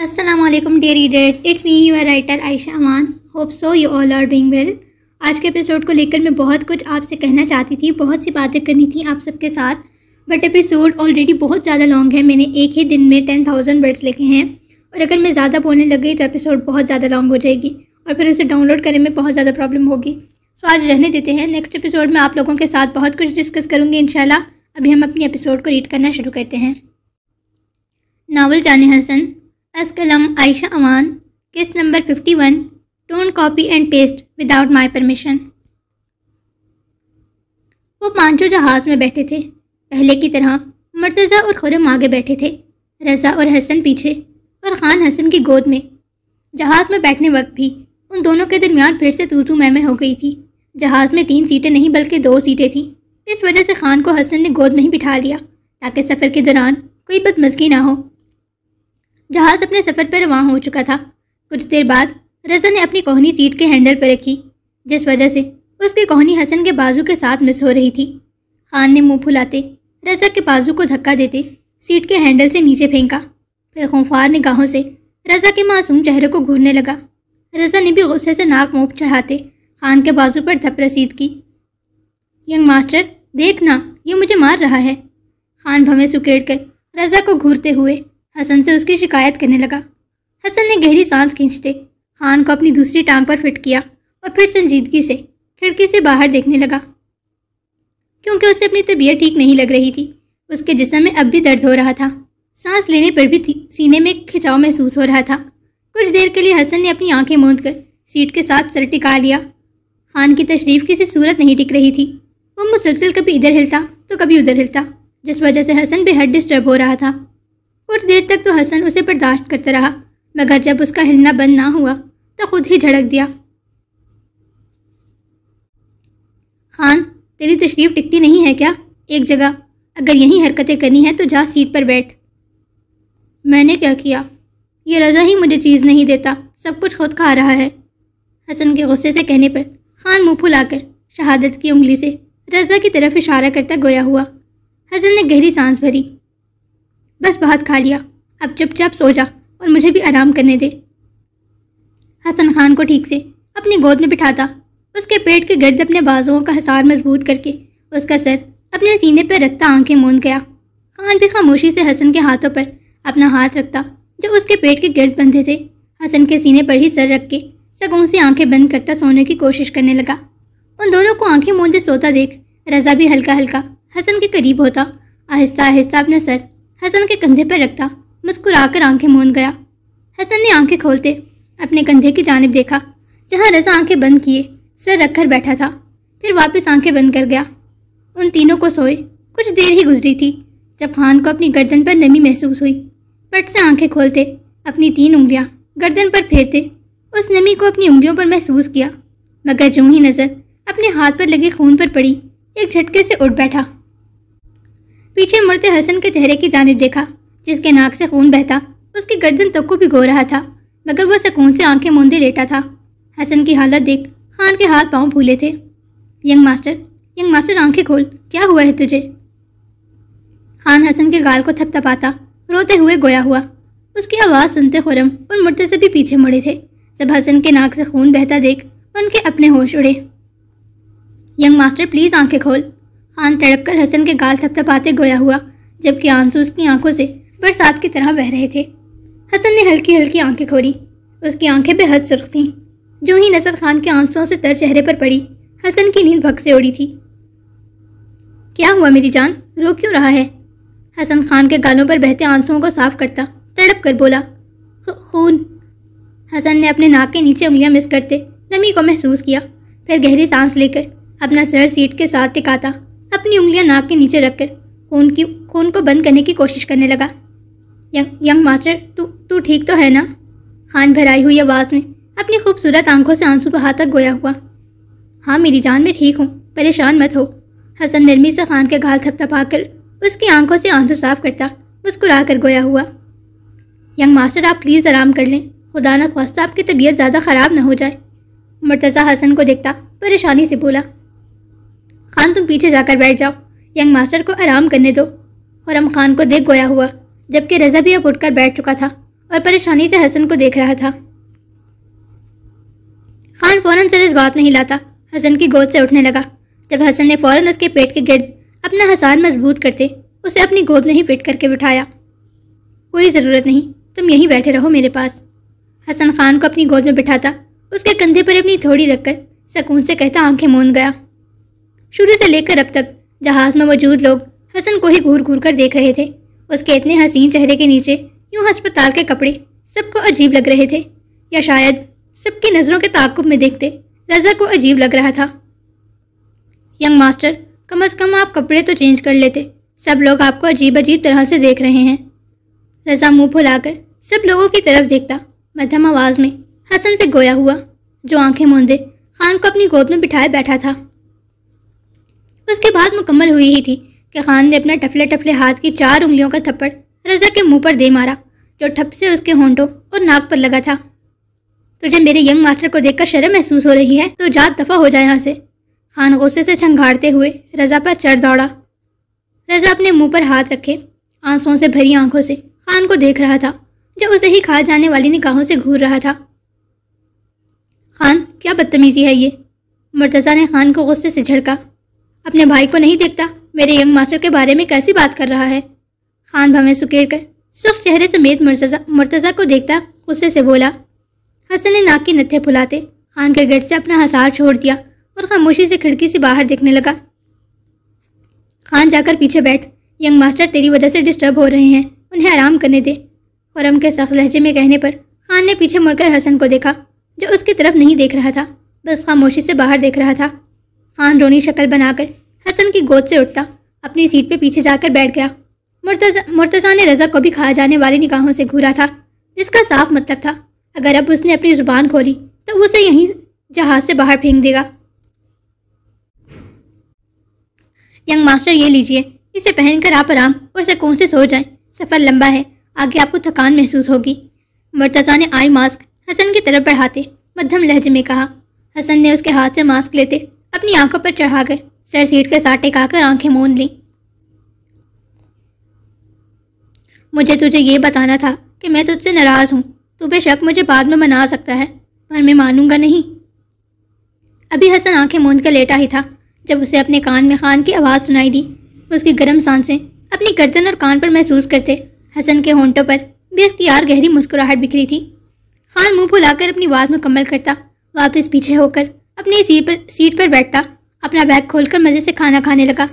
السلام علیکم dear readers, it's me your writer Ayesha Aman. Hope so you all are doing well. آج کے episode کو لے کر میں بہت کچھ آپ سے کہنا چاہتی تھی، بہت سی باتیں کرنی تھی آپ سب کے ساتھ، بٹ ایپیسوڈ آلریڈی بہت زیادہ لانگ ہے. میں نے ایک ہی دن میں 10,000 ورڈس لکھے ہیں، اور اگر میں زیادہ بولنے لگ گئی تو ایپیسوڈ بہت زیادہ لانگ ہو جائے گی، اور پھر اسے ڈاؤن لوڈ کرنے میں بہت زیادہ پرابلم ہوگی. سو آج رہنے دیتے ہیں. نیکسٹ ایپیسوڈ میں آپ لوگوں کے ساتھ بہت کچھ ڈسکس کروں گی انشاءاللہ. ابھی ہم اپنی ایپیسوڈ کو ریڈ کرنا شروع کرتے ہیں. ناول جان حسن، از قلم عائشہ امان، case number 51. Don't copy and paste without my permission. وہ پانچوں جہاز میں بیٹھے تھے، پہلے کی طرح. مرتضیٰ اور خرم آگے بیٹھے تھے، رضا اور حسن پیچھے، اور خان حسن کی گود میں. جہاز میں بیٹھنے وقت بھی ان دونوں کے درمیان پھر سے تو میں ہو گئی تھی. جہاز میں 3 سیٹیں نہیں بلکہ 2 سیٹیں تھیں. اس وجہ سے خان کو حسن نے گود میں ہی بٹھا لیا تاکہ سفر کے دوران کوئی بدمزگی نہ ہو. جہاز اپنے سفر پر رواں ہو چکا تھا. کچھ دیر بعد رضا نے اپنی کوہنی سیٹ کے ہینڈل پر رکھی، جس وجہ سے اس کی کوہنی حسن کے بازو کے ساتھ مس ہو رہی تھی. خان نے منہ پھلاتے رضا کے بازو کو دھکا دیتے سیٹ کے ہینڈل سے نیچے پھینکا، پھر خونخوار نگاہوں سے رضا کے معصوم چہرے کو گھورنے لگا. رضا نے بھی غصے سے ناک منہ چڑھاتے خان کے بازو پر دھپ رسید کی. ینگ ماسٹر دیکھنا، یہ مجھے مار رہا ہے. خان بھویں سکیڑ کر رضا کو گھورتے ہوئے حسن سے اس کی شکایت کرنے لگا. حسن نے گہری سانس کھینچتے خان کو اپنی دوسری ٹانگ پر فٹ کیا اور پھر سنجیدگی سے کھڑکی سے باہر دیکھنے لگا. کیونکہ اسے اپنی طبیعت ٹھیک نہیں لگ رہی تھی، اس کے جسم میں اب بھی درد ہو رہا تھا. سانس لینے پر بھی سینے میں کھچاؤ محسوس ہو رہا تھا. کچھ دیر کے لیے حسن نے اپنی آنکھیں موند کر سیٹ کے ساتھ سر ٹکا لیا. خان کی تشریف کسی صورت نہیں ٹک رہی تھی. وہ مسلسل کبھی ادھر ہلتا تو کبھی ادھر ہلتا، جس وجہ سے حسن بے حد ڈسٹرب ہو رہا تھا. کچھ دیر تک تو حسن اسے برداشت کرتا رہا، مگر جب اس کا ہلنا بند نہ ہوا تو خود ہی جھڑک دیا. خان، تیری تشریف ٹکتی نہیں ہے کیا؟ ایک جگہ. اگر یہی حرکتیں کرنی ہیں تو جا سیٹ پر بیٹھ. میں نے کیا کیا؟ یہ رضا ہی مجھے چیز نہیں دیتا، سب کچھ خود کھا رہا ہے. حسن کے غصے سے کہنے پر خان منہ پھلا کر شہادت کی انگلی سے رضا کی طرف اشارہ کرتا گویا ہوا. حسن نے گہری سانس بھری. بس بہت کھا لیا، اب چپ چاپ سو جا اور مجھے بھی آرام کرنے دے. حسن خان کو ٹھیک سے اپنی گود میں بٹھاتا، اس کے پیٹ کے گرد اپنے بازوؤں کا حصار مضبوط کر کے اس کا سر اپنے سینے پر رکھتا آنکھیں موند گیا. خان بھی خاموشی سے حسن کے ہاتھوں پر اپنا ہاتھ رکھتا جو اس کے پیٹ کے گرد بندھے تھے. حسن کے سینے پر ہی سر رکھ کے سگوں سے آنکھیں بند کرتا سونے کی کوشش کرنے لگا. ان دونوں کو آنکھیں موندے سوتا دیکھ رضا بھی ہلکا ہلکا حسن کے قریب ہوتا، آہستہ آہستہ اپنا سر حسن کے کندھے پر رکھتا مسکرا کر آنکھیں موند گیا. حسن نے آنکھیں کھولتے اپنے کندھے کی جانب دیکھا جہاں رضا آنکھیں بند کیے سر رکھ کر بیٹھا تھا، پھر واپس آنکھیں بند کر گیا. ان تینوں کو سوئے کچھ دیر ہی گزری تھی جب خان کو اپنی گردن پر نمی محسوس ہوئی. پٹ سے آنکھیں کھولتے اپنی 3 انگلیاں گردن پر پھیرتے اس نمی کو اپنی انگلیوں پر محسوس کیا، مگر جوں ہی نظر اپنے ہاتھ پر لگے خون پر پڑی ایک جھٹکے سے اٹھ بیٹھا. پیچھے مڑتے حسن کے چہرے کی جانب دیکھا جس کے ناک سے خون بہتا اس کی گردن تک کو بھگو رہا تھا، مگر وہ سکون سے آنکھیں موندے لیٹا تھا. حسن کی حالت دیکھ خان کے ہاتھ پاؤں پھولے تھے. ینگ ماسٹر آنکھیں کھول، کیا ہوا ہے تجھے؟ خان حسن کے گال کو تھپ تھپاتا روتے ہوئے گویا ہوا. اس کی آواز سنتے خرم اور مرتضیٰ بھی پیچھے مڑے تھے. جب حسن کے ناک سے خون بہتا دیکھ ان کے اپنے ہوش اڑے. ینگ ماسٹر پلیز آنکھیں کھول. خان تڑپ کر حسن کے گال تھپ تھپاتے گویا ہوا، جبکہ آنسو اس کی آنکھوں سے برسات کی طرح بہہ رہے تھے. حسن نے ہلکی ہلکی آنکھیں کھولی. اس کی آنکھیں بے حد سرخ تھیں. جو ہی نظر خان کے آنسوؤں سے تر چہرے پر پڑی حسن کی نیند بھگ سے اڑی تھی. کیا ہوا میری جان، رو کیوں رہا ہے؟ حسن خان کے گالوں پر بہتے آنسوؤں کو صاف کرتا تڑپ کر بولا. خون. حسن نے اپنے ناک کے نیچے انگلیاں مس کرتے نمی کو محسوس کیا، پھر گہری سانس لے کر اپنا سر سیٹ کے ساتھ ٹکاتا اپنی انگلیاں ناک کے نیچے رکھ کر خون کو بند کرنے کی کوشش کرنے لگا. ینگ ماسٹر تو ٹھیک تو ہے نا؟ خان بھرائی ہوئی آواز میں اپنی خوبصورت آنکھوں سے آنسو بہاتا گویا ہوا. ہاں میری جان، میں ٹھیک ہوں، پریشان مت ہو. حسن نرمی سے خان کے گال تھپ تھپا کر اس کی آنکھوں سے آنسو صاف کرتا مسکرا کر گویا ہوا. ینگ ماسٹر آپ پلیز آرام کر لیں، خدا نہ خواستہ آپ کی طبیعت زیادہ خراب نہ ہو جائے. مرتضیٰ حسن کو دیکھتا پریشانی سے بولا. خان تم پیچھے جا کر بیٹھ جاؤ، ینگ ماسٹر کو آرام کرنے دو. خرم خان کو دیکھ گویا ہوا، جبکہ رضا بھی اب اٹھ کر بیٹھ چکا تھا اور پریشانی سے حسن کو دیکھ رہا تھا۔ خان فوراً سر اس بات میں ہلاتا حسن کی گود سے اٹھنے لگا۔ جب حسن نے فوراً اس کے پیٹ کے گرد اپنا حصار مضبوط کرتے اسے اپنی گود میں ہی فٹ کر کے بٹھایا۔ کوئی ضرورت نہیں، تم یہیں بیٹھے رہو میرے پاس۔ حسن خان کو اپنی گود میں بٹھاتا اس کے کندھے پر اپنی تھوڑی رکھ کر سکون سے کہتا آنکھیں موند گیا۔ شروع سے لے کر اب تک جہاز میں موجود لوگ حسن کو ہی گھور گھور کر دیکھ رہے تھے۔ اس کے اتنے حسین چہرے کے نیچے یوں ہسپتال کے کپڑے سب کو عجیب لگ رہے تھے، یا شاید سب کی نظروں کے تعاقب میں دیکھتے رضا کو عجیب لگ رہا تھا۔ ینگ ماسٹر، کم از کم آپ کپڑے تو چینج کر لیتے، سب لوگ آپ کو عجیب عجیب طرح سے دیکھ رہے ہیں۔ رضا منہ پھلا کر سب لوگوں کی طرف دیکھتا مدھم آواز میں حسن سے گویا ہوا، جو آنکھیں موندے خان کو اپنی گود میں بٹھائے بیٹھا تھا۔ اس کی بات مکمل ہوئی ہی تھی کہ خان نے اپنا ٹفلے ٹفلے ہاتھ کی 4 انگلیوں کا تھپڑ رضا کے منہ پر دے مارا، جو ٹھپ سے اس کے ہونٹوں اور ناک پر لگا تھا۔ تجھے میرے ینگ ماسٹر کو دیکھ کر شرم محسوس ہو رہی ہے تو جا دفع ہو جائے یہاں سے۔ خان غصے سے چھنگھاڑتے ہوئے رضا پر چڑھ دوڑا۔ رضا اپنے منہ پر ہاتھ رکھے آنسوؤں سے بھری آنکھوں سے خان کو دیکھ رہا تھا، جو اسے ہی کھا جانے والی نگاہوں سے گھور رہا تھا۔ خان، کیا بدتمیزی ہے یہ؟ مرتضیٰ نے خان کو غصے سے جھڑکا۔ اپنے بھائی کو نہیں دیکھتا میرے ینگ ماسٹر کے بارے میں کیسی بات کر رہا ہے؟ خان بھویں سکیڑ کر سخت چہرے سمیت مرتضیٰ کو دیکھتا غصے سے بولا۔ حسن نے ناک کے نتھے پھلاتے خان کے گرد سے اپنا حصار چھوڑ دیا اور خاموشی سے کھڑکی سے باہر دیکھنے لگا۔ خان، جا کر پیچھے بیٹھ، ینگ ماسٹر تیری وجہ سے ڈسٹرب ہو رہے ہیں، انہیں آرام کرنے دے۔ خرم کے سخت لہجے میں کہنے پر خان نے پیچھے مڑ کر حسن کو دیکھا، جو اس کی طرف نہیں دیکھ رہا تھا، بس خاموشی سے باہر دیکھ رہا تھا۔ خان رونی شکل بنا کر حسن کی گود سے اٹھتا اپنی سیٹ پہ پیچھے جا کر بیٹھ گیا۔ مرتضیٰ نے رضا کو بھی کھا جانے والی نگاہوں سے گھورا تھا، جس کا صاف مطلب تھا اگر اب اس نے اپنی زبان کھولی تو اسے یہیں جہاز سے باہر پھینک دے گا۔ ینگ ماسٹر، یہ لیجئے، اسے پہن کر آپ آرام اور سکون سے سو جائیں، سفر لمبا ہے، آگے آپ کو تھکان محسوس ہوگی۔ مرتضیٰ نے آئی ماسک حسن کی طرف بڑھاتے مدھم لہجے میں کہا۔ حسن نے اس کے ہاتھ سے ماسک لیتے اپنی آنکھوں پر چڑھا کر سر سیٹ کے ساتھ ٹکا کر آنکھیں موند لیں۔ مجھے تجھے یہ بتانا تھا کہ میں تجھ سے ناراض ہوں، تو بے شک مجھے بعد میں منا سکتا ہے، پر میں مانوں گا نہیں۔ ابھی حسن آنکھیں موند کر لیٹا ہی تھا جب اسے اپنے کان میں خان کی آواز سنائی دی۔ اس کی گرم سانسیں اپنی گردن اور کان پر محسوس کرتے حسن کے ہونٹوں پر بے اختیار گہری مسکراہٹ بکھری تھی۔ خان منہ پھلا کر اپنی بات مکمل کرتا، واپس پیچھے ہو کر اپنی سیٹ پر بیٹھتا، اپنا بیگ کھول کر مزے سے کھانا کھانے لگا۔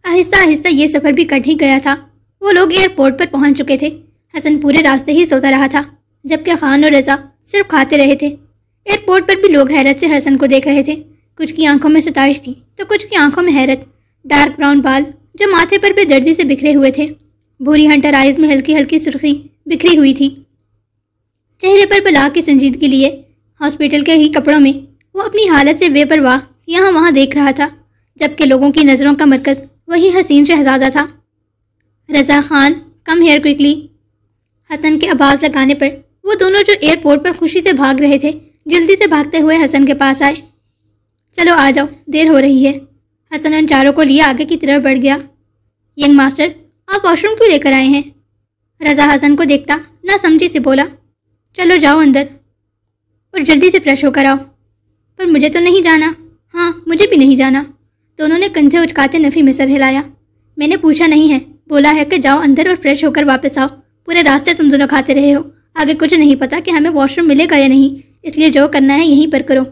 آہستہ آہستہ یہ سفر بھی کٹ ہی گیا تھا۔ وہ لوگ ایئرپورٹ پر پہنچ چکے تھے۔ حسن پورے راستے ہی سوتا رہا تھا، جبکہ خان اور رضا صرف کھاتے رہے تھے۔ ایئرپورٹ پر بھی لوگ حیرت سے حسن کو دیکھ رہے تھے، کچھ کی آنکھوں میں ستائش تھی تو کچھ کی آنکھوں میں حیرت۔ ڈارک براؤن بال جو ماتھے پر بے دردی سے بکھرے ہوئے تھے، بھوری ہنٹر آئیز میں ہلکی ہلکی سرخی بکھری ہوئی تھی، چہرے پر بلا کی سنجیدگی لیے ہاسپٹل کے ہی کپڑوں میں وہ اپنی حالت سے بے پرواہ یہاں وہاں دیکھ رہا تھا، جبکہ لوگوں کی نظروں کا مرکز وہی حسین شہزادہ تھا۔ رضا، خان، کم ہیئر کوئکلی۔ حسن کے آواز لگانے پر وہ دونوں جو ایئرپورٹ پر خوشی سے بھاگ رہے تھے جلدی سے بھاگتے ہوئے حسن کے پاس آئے۔ چلو آ جاؤ، دیر ہو رہی ہے۔ حسن ان چاروں کو لیے آگے کی طرف بڑھ گیا۔ ینگ ماسٹر، آپ واش روم کیوں لے کر آئے ہیں؟ رضا حسن کو دیکھتا نہ سمجھی سے بولا۔ چلو جاؤ اندر اور جلدی سے فریش ہو کر آؤ۔ پر مجھے تو نہیں جانا۔ ہاں، مجھے بھی نہیں جانا۔ دونوں نے کندھے اچکاتے نفی میں سر ہلایا۔ میں نے پوچھا نہیں ہے، بولا ہے کہ جاؤ اندر اور فریش ہو کر واپس آؤ۔ پورے راستے تم دونوں کھاتے رہے ہو، آگے کچھ نہیں پتا کہ ہمیں واش روم ملے گا یا نہیں، اس لیے جو کرنا ہے یہیں پر کرو۔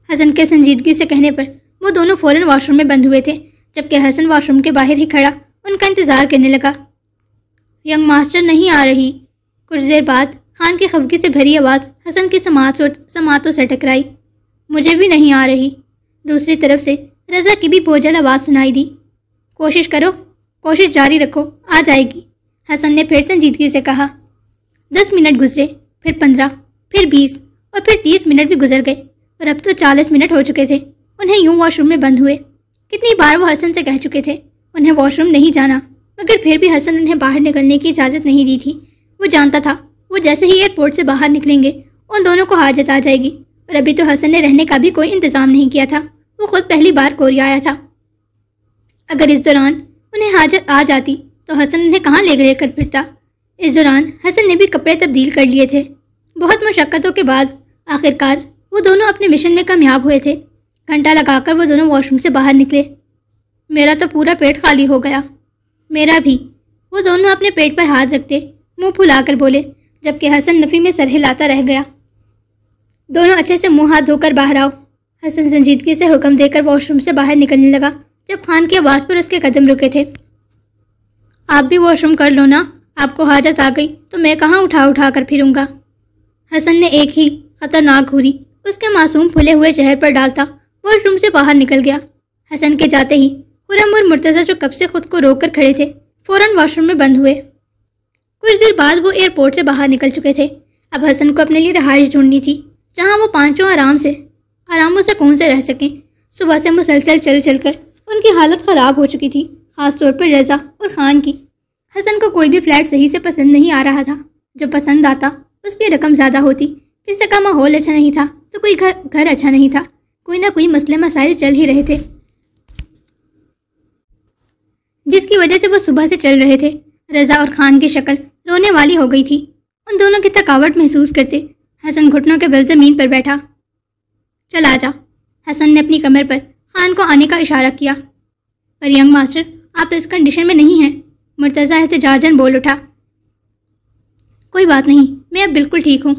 حسن کے سنجیدگی سے کہنے پر وہ دونوں فوراً واش روم میں بند ہوئے تھے، جبکہ حسن واش روم کے باہر ہی کھڑا ان کا انتظار کرنے لگا۔ ینگ ماسٹر نہیں آ رہی۔ کچھ دیر بعد خان کی خفگی سے بھری آواز حسن کی سماعتوں سے ٹکرائی۔ مجھے بھی نہیں آ رہی۔ دوسری طرف سے رضا کی بھی بوجھل آواز سنائی دی۔ کوشش کرو، کوشش جاری رکھو، آ جائے گی، حسن نے پھر سنجیدگی سے کہا۔ 10 منٹ گزرے، پھر 15، پھر 20 اور پھر 30 منٹ بھی گزر گئے اور اب تو 40 منٹ ہو چکے تھے۔ انہیں یوں واش روم میں بند ہوئے۔ کتنی بار وہ حسن سے کہہ چکے تھے انہیں واش روم نہیں جانا، مگر پھر بھی حسن انہیں باہر نکلنے کی اجازت نہیں دی تھی۔ وہ جانتا تھا وہ جیسے ہی ایئرپورٹ سے باہر نکلیں گے ان دونوں کو حاجت آ جائے گی، اور ابھی تو حسن نے رہنے کا بھی کوئی انتظام نہیں کیا تھا۔ وہ خود پہلی بار کوریا آیا تھا۔ اگر اس دوران انہیں حاجت آ جاتی تو حسن انہیں کہاں لے کر پھرتا؟ اس دوران حسن نے بھی کپڑے تبدیل کر لیے تھے۔ بہت مشقتوں کے بعد آخرکار وہ دونوں اپنے مشن میں کامیاب ہوئے تھے۔ گھنٹہ لگا کر وہ دونوں واش روم سے باہر نکلے۔ میرا تو پورا پیٹ خالی ہو گیا۔ میرا بھی، وہ دونوں اپنے پیٹ پر ہاتھ رکھتے منہ پھلا کر بولے، جبکہ حسن نفی میں سر ہلاتا رہ گیا۔ دونوں اچھے سے منہ ہاتھ دھو کر باہر آؤ۔ حسن سنجیدگی سے حکم دے کر واش روم سے باہر نکلنے لگا جب خان کی آواز پر اس کے قدم رکے تھے۔ آپ بھی واش روم کر لو نا، آپ کو حاجت آ گئی تو میں کہاں اٹھا کر پھروں گا۔ حسن نے ایک ہی خطرناک گھوری اس کے معصوم پھولے ہوئے چہر پر ڈالتا واش روم سے باہر نکل گیا۔ حسن کے جاتے ہی خرم اور مرتضیٰ جو کب سے خود کو روک کر کھڑے تھے فوراً واش روم میں بند ہوئے۔ کچھ دیر بعد وہ ایئرپورٹ سے باہر نکل چکے تھے۔ اب حسن کو اپنے لیے رہائش ڈھونڈنی تھی جہاں وہ پانچوں آرام و سکون سے رہ سکیں۔ صبح سے مسلسل چل کر ان کی حالت خراب ہو چکی تھی، خاص طور پر رضا اور خان کی۔ حسن کو کوئی بھی فلیٹ صحیح سے پسند نہیں آ رہا تھا۔ جو پسند آتا اس کی رقم زیادہ ہوتی، کسی کا ماحول اچھا نہیں تھا تو کوئی گھر اچھا نہیں تھا، کوئی نہ کوئی مسئلے مسائل چل ہی رہے تھے جس کی وجہ سے وہ صبح سے چل رہے تھے۔ رضا اور خان کی شکل رونے والی ہو گئی تھی۔ ان دونوں کی تھکاوٹ محسوس کرتے حسن گھٹنوں کے بل زمین پر بیٹھا۔ چل آ جا، حسن نے اپنی کمر پر خان کو آنے کا اشارہ کیا۔ پر ینگ ماسٹر، آپ اس کنڈیشن میں نہیں ہیں، مرتضیٰ احتجاجاً بول اٹھا۔ کوئی بات نہیں، میں اب بالکل ٹھیک ہوں۔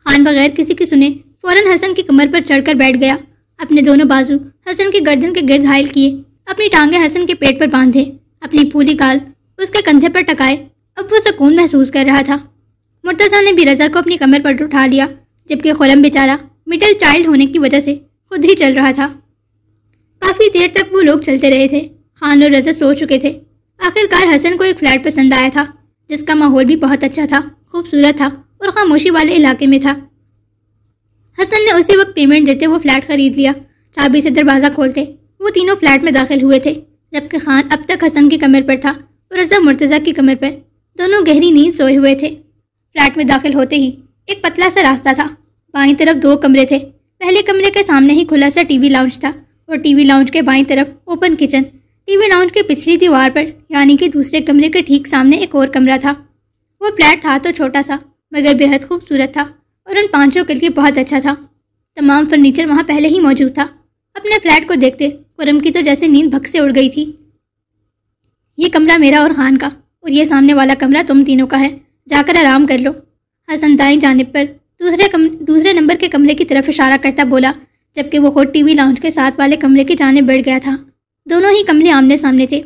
خان بغیر کسی کی سنے فوراً حسن کی کمر پر چڑھ کر بیٹھ گیا۔ اپنے دونوں بازو حسن کی گردن کے گرد حائل کیے، اپنی ٹانگیں حسن کے پیٹ پر باندھے، اپنی پھولی گال اس کے کندھے پر ٹکائے۔ اب وہ سکون محسوس کر رہا تھا۔ مرتضیٰ نے بھی رضا کو اپنی کمر پر اٹھا لیا، جبکہ خرم بیچارہ مڈل چائلڈ ہونے کی وجہ سے خود ہی چل رہا تھا۔ کافی دیر تک وہ لوگ چلتے رہے تھے۔ خان اور رضا سو چکے تھے۔ آخرکار حسن کو ایک فلیٹ پسند آیا تھا جس کا ماحول بھی بہت اچھا تھا، خوبصورت تھا اور خاموشی والے علاقے میں تھا۔ حسن نے اسی وقت پیمنٹ دیتے وہ فلیٹ خرید لیا۔ چابی سے دروازہ کھولتے وہ تینوں فلیٹ میں داخل ہوئے تھے، جبکہ خان اب تک حسن کی کمر پر تھا اور رضا مرتضیٰ کی کمر پر۔ دونوں گہری نیند سوئے ہوئے تھے۔ فلیٹ میں داخل ہوتے ہی ایک پتلا سا راستہ تھا۔ بائیں طرف 2 کمرے تھے۔ پہلے کمرے کے سامنے ہی کھلا سا ٹی وی لاؤنج تھا اور ٹی وی لاؤنج کے بائیں طرف open kitchen. T V lounge کے پچھلی دیوار پر یعنی کہ دوسرے کمرے کے ٹھیک سامنے ایک اور کمرہ تھا۔ وہ فلیٹ تھا تو چھوٹا سا مگر بےحد خوبصورت تھا اور ان پانچوں کے لیے بہت اچھا تھا۔ تمام فرنیچر وہاں پہلے ہی موجود تھا۔ اپنے فلیٹ کو دیکھتے خرم کی تو جیسے نیند بھگ سے اڑ گئی تھی۔ یہ کمرہ میرا اور خان کا، اور یہ سامنے والا کمرہ تم تینوں کا ہے، جا کر آرام کر لو۔ حسن دائیں جانب پر دوسرے نمبر کے کمرے کی طرف اشارہ کرتا بولا، جبکہ وہ خود ٹی وی لاؤنج کے ساتھ والے کمرے کی جانب بڑھ گیا تھا۔ دونوں ہی کمرے آمنے سامنے تھے۔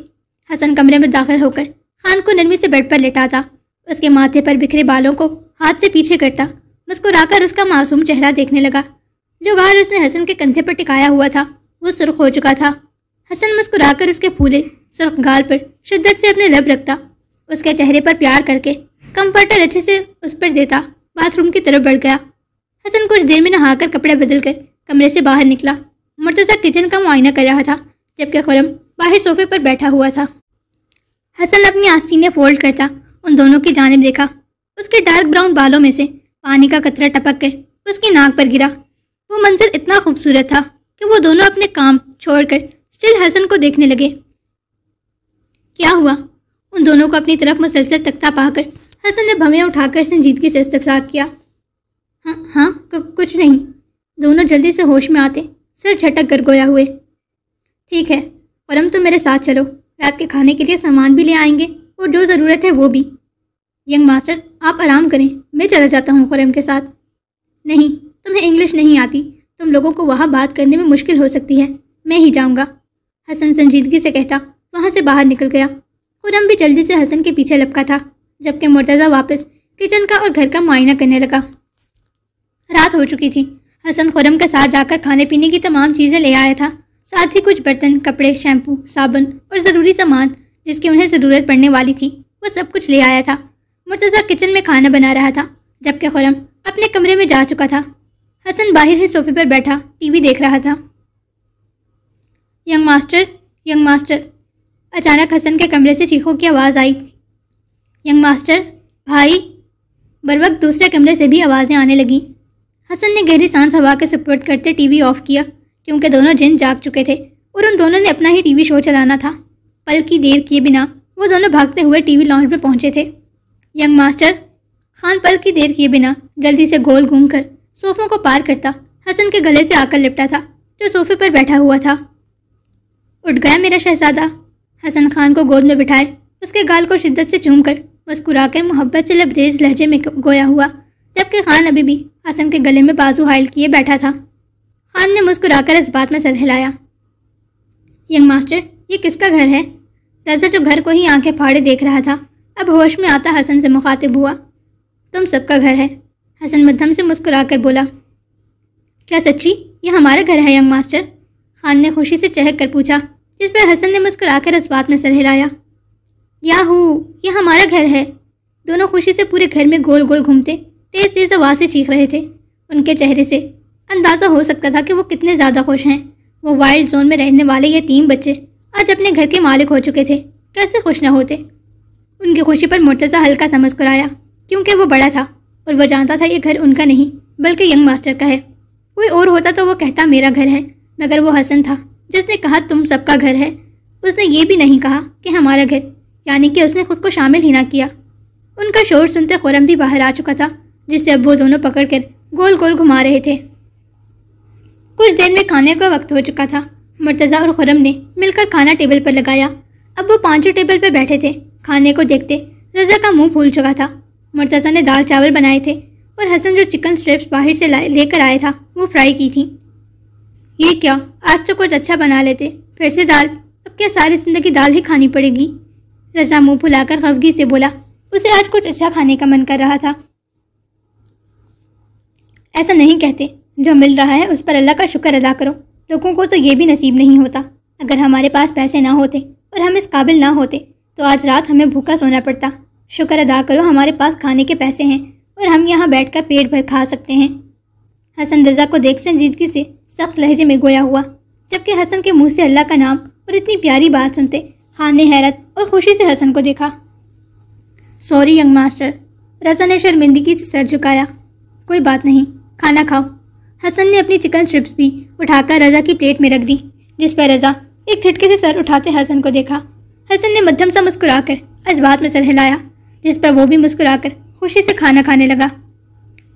حسن کمرے میں داخل ہو کر خان کو نرمی سے بیڈ پر لٹاتا، اس کے ماتھے پر بکھرے بالوں کو ہاتھ سے پیچھے کرتا، مسکرا کر اس کا معصوم چہرہ دیکھنے لگا۔ جو گال اس نے حسن کے کندھے پر ٹکایا ہوا تھا وہ سرخ ہو چکا تھا۔ حسن مسکرا کر اس کے پھولے سرخ گال پر شدت سے اپنے لب رکھتا، اس کے چہرے پر پیار کر کے کمفرٹر اچھے سے اس پر دیتا، باتھ روم کی طرف بڑھ گیا۔ حسن کچھ دیر میں نہا کر کپڑے بدل کر کمرے سے باہر نکلا۔ مرتضیٰ کچن کا معائنہ کر رہا تھا، جبکہ خرم باہر صوفے پر بیٹھا ہوا تھا۔ حسن اپنی آستینیں فولڈ کرتا ان دونوں کی جانب دیکھا۔ اس کے ڈارک براؤن بالوں میں سے پانی کا قطرہ ٹپک کر اس کی ناک پر گرا۔ وہ منظر اتنا خوبصورت تھا کہ وہ دونوں اپنے کام چھوڑ کر اسٹل حسن کو دیکھنے لگے۔ کیا ہوا؟ ان دونوں کو اپنی طرف مسلسل تکتا پا کر حسن نے بھویں اٹھا کر سنجیدگی سے استفسار کیا۔ ہاں کچھ نہیں۔ دونوں جلدی سے ہوش میں آتے سر جھٹک کر گویا ہوئے۔ ٹھیک ہے خرم، تم میرے ساتھ چلو، رات کے کھانے کے لیے سامان بھی لے آئیں گے اور جو ضرورت ہے وہ بھی۔ ینگ ماسٹر آپ آرام کریں، میں چلا جاتا ہوں خرم کے ساتھ۔ نہیں، تمہیں انگلش نہیں آتی، تم لوگوں کو وہاں بات کرنے میں مشکل ہو سکتی ہے، میں ہی جاؤں گا، حسن سنجیدگی سے کہتا وہاں سے باہر نکل گیا۔ خرم بھی جلدی سے حسن کے پیچھے لپکا تھا، جبکہ مرتضیٰ واپس کچن کا اور گھر کا معائنہ کرنے لگا۔ رات ہو چکی تھی۔ حسن خرم کے ساتھ جا کر کھانے پینے کی تمام چیزیں لے آیا تھا، ساتھ ہی کچھ برتن، کپڑے، شیمپو، صابن اور ضروری سامان جس کی انہیں ضرورت پڑنے والی تھی وہ سب کچھ لے آیا تھا۔ مرتضیٰ کچن میں کھانا بنا رہا تھا، جبکہ خرم اپنے کمرے میں جا چکا تھا۔ حسن باہر ہی صوفے پر بیٹھا ٹی وی دیکھ رہا تھا۔ ینگ ماسٹر، اچانک حسن کے کمرے سے چیخوں کی آواز آئی۔ ینگ ماسٹر، بھائی۔ بروقت دوسرے کمرے سے بھی آوازیں آنے لگیں۔ حسن نے گہری سانس ہوا کے سپرد کرتے ٹی وی آف کیا، کیونکہ دونوں جن جاگ چکے تھے اور ان دونوں نے اپنا ہی ٹی وی شو چلانا تھا۔ پل کی دیر کیے بنا وہ دونوں بھاگتے ہوئے ٹی وی لاؤنج میں پہنچے تھے۔ ینگ ماسٹر، خان پل کی دیر کیے بنا جلدی سے گول گھوم کر صوفوں کو پار کرتا حسن کے گلے سے آ کر لپٹا تھا جو صوفے پر بیٹھا ہوا تھا۔ اٹھ گیا میرا شہزادہ؟ حسن خان کو گود میں بٹھائے اس کے گال کو شدت سے چوم کر مسکرا کر محبت سے لبریز لہجے میں گویا ہوا، جبکہ خان ابھی بھی حسن کے گلے میں بازو حائل کیے بیٹھا تھا۔ خان نے مسکرا کر اس بات میں سر ہلایا۔ ینگ ماسٹر، یہ کس کا گھر ہے؟ رضا جو گھر کو ہی آنکھیں پھاڑے دیکھ رہا تھا اب ہوش میں آتا حسن سے مخاطب ہوا۔ تم سب کا گھر ہے، حسن مدھم سے مسکرا کر بولا۔ کیا سچی یہ ہمارا گھر ہے ینگ ماسٹر؟ خان نے خوشی سے چہک کر پوچھا، جس پر حسن نے مسکرا کر اس بات میں سر ہلایا۔ یاہو، یہ ہمارا گھر ہے۔ دونوں خوشی سے پورے گھر میں گول گول گھومتے تیز تیز آواز سے چیخ رہے تھے۔ ان کے چہرے سے اندازہ ہو سکتا تھا کہ وہ کتنے زیادہ خوش ہیں۔ وہ وائلڈ زون میں رہنے والے یہ 3 بچے آج اپنے گھر کے مالک ہو چکے تھے، کیسے خوش نہ ہوتے؟ ان کی خوشی پر مرتضیٰ ہلکا سا مسکرایا، کیونکہ وہ بڑا تھا اور وہ جانتا تھا یہ گھر ان کا نہیں بلکہ ینگ ماسٹر کا ہے۔ کوئی اور ہوتا تو وہ کہتا میرا گھر ہے، مگر وہ حسن تھا جس نے کہا تم سب کا گھر ہے۔ اس نے یہ بھی نہیں کہا کہ ہمارا گھر، یعنی کہ اس نے خود کو شامل ہی نہ کیا۔ ان کا شور سنتے خرم بھی باہر آ چکا تھا، جس سے اب وہ دونوں پکڑ کر گول گول گھما رہے تھے۔ کچھ دیر میں کھانے کا وقت ہو چکا تھا۔ مرتضیٰ اور خرم نے مل کر کھانا ٹیبل پر لگایا۔ اب وہ 5 ٹیبل پر بیٹھے تھے۔ کھانے کو دیکھتے رضا کا منہ پھول چکا تھا۔ مرتضیٰ نے دال چاول بنائے تھے اور حسن جو چکن اسٹرپس باہر سے لے کر آیا تھا وہ فرائی کی تھی۔ یہ کیا، آج تو کچھ اچھا بنا لیتے، پھر سے دال؟ اب کیا ساری زندگی دال ہی کھانی پڑے گی؟ رضا منہ پھلا کر خفگی سے بولا۔ اسے آج کچھ اچھا کھانے کا من کر رہا تھا۔ ایسا نہیں کہتے، جو مل رہا ہے اس پر اللہ کا شکر ادا کرو۔ لوگوں کو تو یہ بھی نصیب نہیں ہوتا۔ اگر ہمارے پاس پیسے نہ ہوتے اور ہم اس قابل نہ ہوتے تو آج رات ہمیں بھوکا سونا پڑتا۔ شکر ادا کرو ہمارے پاس کھانے کے پیسے ہیں اور ہم یہاں بیٹھ کر پیٹ بھر کھا سکتے ہیں۔ حسن رضا کو دیکھ سنجیدگی سے سخت لہجے میں گویا ہوا، جبکہ حسن کے منہ سے اللہ کا نام اور اتنی پیاری بات سنتے خان نے حیرت اور خوشی سے حسن کو دیکھا۔ سوری ینگ ماسٹر، رضا نے شرمندگی سے سر جھکایا۔ کوئی بات نہیں، کھانا کھاؤ۔ حسن نے اپنی چکن اسٹرپس بھی اٹھا کر رضا کی پلیٹ میں رکھ دی، جس پر رضا ایک جھٹکے سے سر اٹھاتے حسن کو دیکھا۔ حسن نے مدھم سا مسکرا کر اس بات میں سر ہلایا، جس پر وہ بھی مسکرا کر خوشی سے کھانا کھانے لگا۔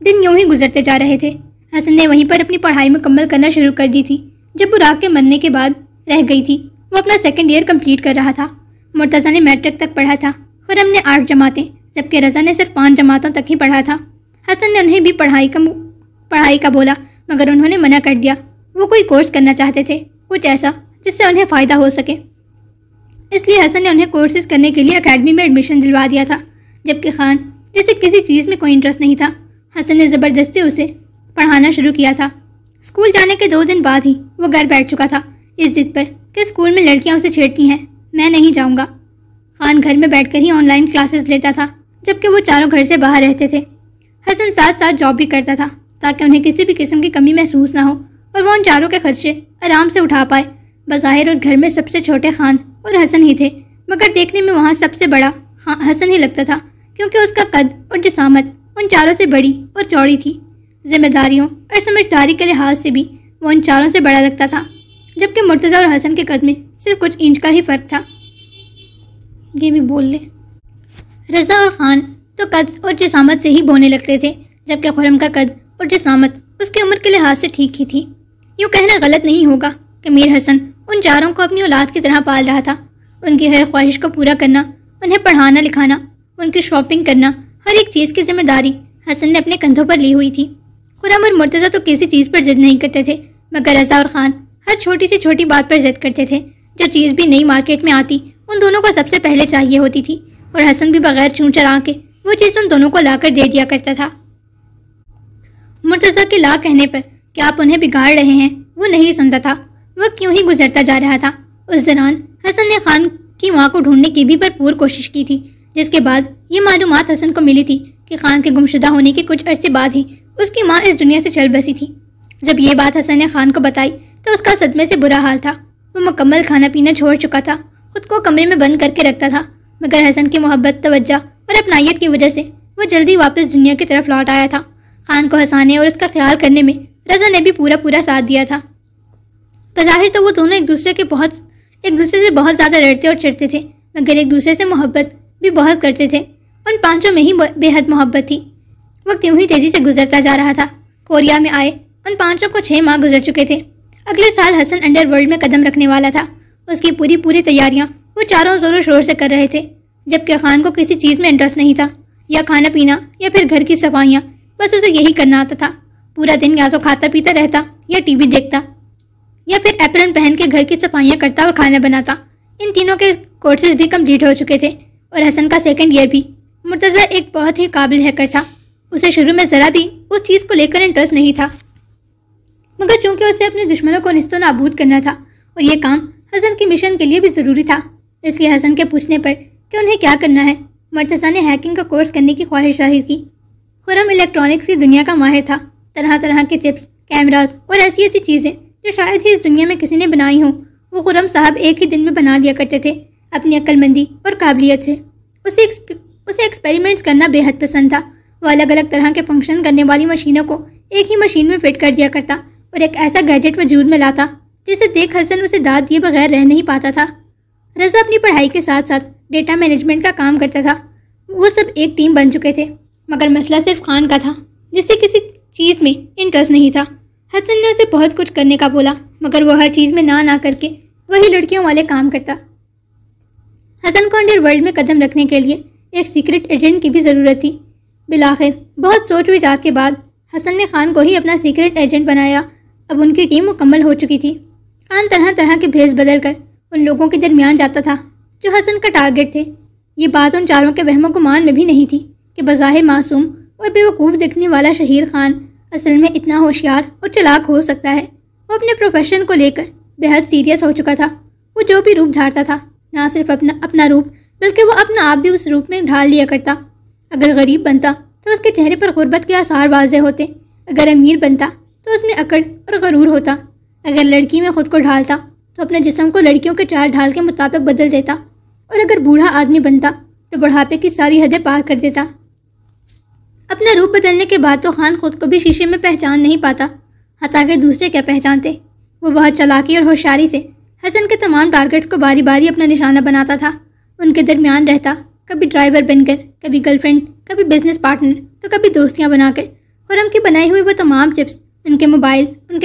دن یوں ہی گزرتے جا رہے تھے۔ حسن نے وہیں پر اپنی پڑھائی مکمل کرنا شروع کر دی تھی۔ جب وہ راگ کے مرنے کے بعد رہ گئی تھی، وہ اپنا 2nd ایئر کمپلیٹ کر رہا تھا۔ مرتضیٰ نے میٹرک تک پڑھا تھا، خرم نے 8 جماعتیں، جبکہ رضا نے صرف 5 جماعتوں تک ہی پڑھا تھا۔ حسن نے انہیں بھی پڑھائی کا بولا، مگر انہوں نے منع کر دیا۔ وہ کوئی کورس کرنا چاہتے تھے، کچھ ایسا جس سے انہیں فائدہ ہو سکے۔ اس لیے حسن نے انہیں کورسز کرنے کے لیے اکیڈمی میں ایڈمیشن دلوا دیا تھا، جبکہ خان جسے کسی چیز میں کوئی انٹرسٹ نہیں تھا، حسن نے زبردستی اسے پڑھانا شروع کیا تھا۔ اسکول جانے کے 2 دن بعد ہی وہ گھر بیٹھ چکا تھا، اس ضد پر کہ اسکول میں لڑکیاں اسے چھیڑتی ہیں۔ میں نہیں جاؤں گا۔ خان گھر میں بیٹھ کر ہی آن لائن کلاسز لیتا تھا، جبکہ وہ چاروں گھر سے باہر رہتے تھے۔ حسن ساتھ ساتھ جاب بھی کرتا تھا تاکہ انہیں کسی بھی قسم کی کمی محسوس نہ ہو اور وہ ان چاروں کے خرچے آرام سے اٹھا پائے۔ بظاہر اس گھر میں سب سے چھوٹے خان اور حسن ہی تھے، مگر دیکھنے میں وہاں سب سے بڑا حسن ہی لگتا تھا، کیونکہ اس کا قد اور جسامت ان چاروں سے بڑی اور چوڑی تھی۔ ذمہ داریوں اور سمجھداری کے لحاظ سے بھی وہ ان چاروں سے بڑا لگتا تھا، جبکہ مرتضیٰ اور حسن کے قد میں صرف کچھ انچ کا ہی فرق تھا۔ یہ بھی بول لے۔ رضا اور خان تو قد اور جسامت سے ہی بونے لگتے تھے، جبکہ خرم کا قد اور جسامت اس کی عمر کے لحاظ سے ٹھیک ہی تھی۔ یوں کہنا غلط نہیں ہوگا کہ میر حسن ان چاروں کو اپنی اولاد کی طرح پال رہا تھا۔ ان کی ہر خواہش کو پورا کرنا، انہیں پڑھانا لکھانا، ان کی شاپنگ کرنا، ہر ایک چیز کی ذمہ داری حسن نے اپنے کندھوں پر لی ہوئی تھی۔ خرم اور مرتضیٰ تو کسی چیز پر ضد نہیں کرتے تھے، مگر رضا اور خان ہر چھوٹی سی چھوٹی بات پر ضد کرتے تھے۔ جو چیز بھی نئی مارکیٹ میں آتی ان دونوں کو سب سے پہلے چاہیے ہوتی تھی، اور حسن بھی بغیر چون چرا کے وہ چیز ان دونوں کو لا کر دے دیا کرتا تھا۔ مرتضیٰ کے لا کہنے پر کہ آپ انہیں بگاڑ رہے ہیں وہ نہیں سنتا تھا۔ وقت کیوں ہی گزرتا جا رہا تھا۔ اس دوران حسن نے خان کی ماں کو ڈھونڈنے کی بھی بھرپور کوشش کی تھی، جس کے بعد یہ معلومات حسن کو ملی تھی کہ خان کے گمشدہ ہونے کے کچھ عرصے بعد ہی اس کی ماں اس دنیا سے چل بسی تھی۔ جب یہ بات حسن نے خان کو بتائی تو اس کا صدمے سے برا حال تھا۔ وہ مکمل کھانا پینا چھوڑ چکا تھا، خود کو کمرے میں بند کر کے رکھتا تھا، مگر حسن کی محبت، توجہ اور اپنائیت کی وجہ سے وہ جلدی واپس دنیا کی طرف لوٹ آیا تھا۔ خان کو ہنسانے اور اس کا خیال کرنے میں رضا نے بھی پورا ساتھ دیا تھا۔ بظاہر تو وہ دونوں ایک دوسرے سے بہت زیادہ لڑتے اور چڑھتے تھے، مگر ایک دوسرے سے محبت بھی بہت کرتے تھے۔ ان پانچوں میں ہی بے حد محبت تھی۔ وقت یوں ہی تیزی سے گزرتا جا رہا تھا۔ کوریا میں آئے ان پانچوں کو 6 ماہ گزر چکے تھے۔ اگلے سال حسن انڈر ورلڈ میں قدم رکھنے والا تھا۔ اس کی پوری تیاریاں وہ چاروں زور و شور سے کر رہے تھے، جبکہ خان کو کسی چیز میں انٹرسٹ نہیں تھا، یا کھانا پینا یا پھر گھر کی صفائیاں، بس اسے یہی کرنا آتا تھا۔ پورا دن یا تو کھاتا پیتا رہتا یا ٹی وی دیکھتا، یا پھر ایپرن پہن کے گھر کی صفائیاں کرتا اور کھانا بناتا۔ ان تینوں کے کورسز بھی کمپلیٹ ہو چکے تھے اور حسن کا 2nd ایئر بھی۔ مرتضیٰ ایک بہت ہی قابل ہیکر تھا۔ اسے شروع میں ذرا بھی اس چیز کو لے کر انٹرسٹ نہیں تھا، مگر چونکہ اسے اپنے دشمنوں کو نیست و نابود کرنا تھا اور یہ کام حسن کے مشن کے لیے بھی ضروری تھا، اس لیے حسن کے پوچھنے پر کہ انہیں کیا کرنا ہے، مرتضیٰ نے ہیکنگ کا کورس کرنے کی خواہش ظاہر کی۔ خرم الیکٹرانکس کی دنیا کا ماہر تھا۔ طرح کے چپس، کیمراز اور ایسی چیزیں جو شاید ہی اس دنیا میں کسی نے بنائی ہوں، وہ خرم صاحب ایک ہی دن میں بنا لیا کرتے تھے اپنی عقل مندی اور قابلیت سے۔ اسے ایکسپیریمنٹس کرنا بے حد پسند تھا۔ وہ الگ الگ طرح کے فنکشن کرنے والی مشینوں کو ایک ہی مشین میں فٹ کر دیا کرتا اور ایک ایسا گیجٹ وجود میں لاتا جسے دیکھ حسن اسے داد دیے بغیر رہ نہیں پاتا تھا۔ رضا اپنی پڑھائی کے ساتھ ساتھ ڈیٹا مینجمنٹ کا کام کرتا تھا۔ وہ سب ایک ٹیم بن چکے تھے، مگر مسئلہ صرف خان کا تھا، جسے کسی چیز میں انٹرسٹ نہیں تھا۔ حسن نے اسے بہت کچھ کرنے کا بولا، مگر وہ ہر چیز میں نہ کر کے وہی لڑکیوں والے کام کرتا۔ حسن کو انڈر ورلڈ میں قدم رکھنے کے لیے ایک سیکرٹ ایجنٹ کی بھی ضرورت تھی۔ بالآخر بہت سوچ وچار کے بعد حسن نے خان کو ہی اپنا سیکرٹ ایجنٹ بنایا۔ اب ان کی ٹیم مکمل ہو چکی تھی۔ خان طرح کے بھیس بدل کر ان لوگوں کے درمیان جاتا تھا جو حسن کا ٹارگٹ تھے۔ یہ بات ان چاروں کے وہم و گمان میں بھی نہیں تھی کہ بظاہر معصوم اور بے وقوف دکھنے والا شہیر خان اصل میں اتنا ہوشیار اور چلاک ہو سکتا ہے۔ وہ اپنے پروفیشن کو لے کر بے حد سیریس ہو چکا تھا۔ وہ جو بھی روپ دھارتا تھا، نہ صرف اپنا روپ بلکہ وہ اپنا آپ بھی اس روپ میں ڈھال لیا کرتا۔ اگر غریب بنتا تو اس کے چہرے پر غربت کے آثار واضح ہوتے، اگر امیر بنتا تو اس میں اکڑ اور غرور ہوتا، اگر لڑکی میں خود کو ڈھالتا تو اپنے جسم کو لڑکیوں کے چال ڈھال کے مطابق بدل دیتا، اور اگر بوڑھا آدمی بنتا تو بڑھاپے کی ساری حدیں پار کر دیتا۔ اپنا روپ بدلنے کے بعد تو خان خود کو بھی شیشے میں پہچان نہیں پاتا، حتیٰ کہ دوسرے کیا پہچانتے۔ وہ بہت چالاکی اور ہوشیاری سے حسن کے تمام ٹارگٹس کو باری باری اپنا نشانہ بناتا تھا۔ ان کے درمیان رہتا، کبھی ڈرائیور بن کر، کبھی گرل فرینڈ، کبھی بزنس پارٹنر، تو کبھی دوستیاں بنا کر خرم کی بنائی ہوئی وہ تمام چپس ان کے موبائل، ان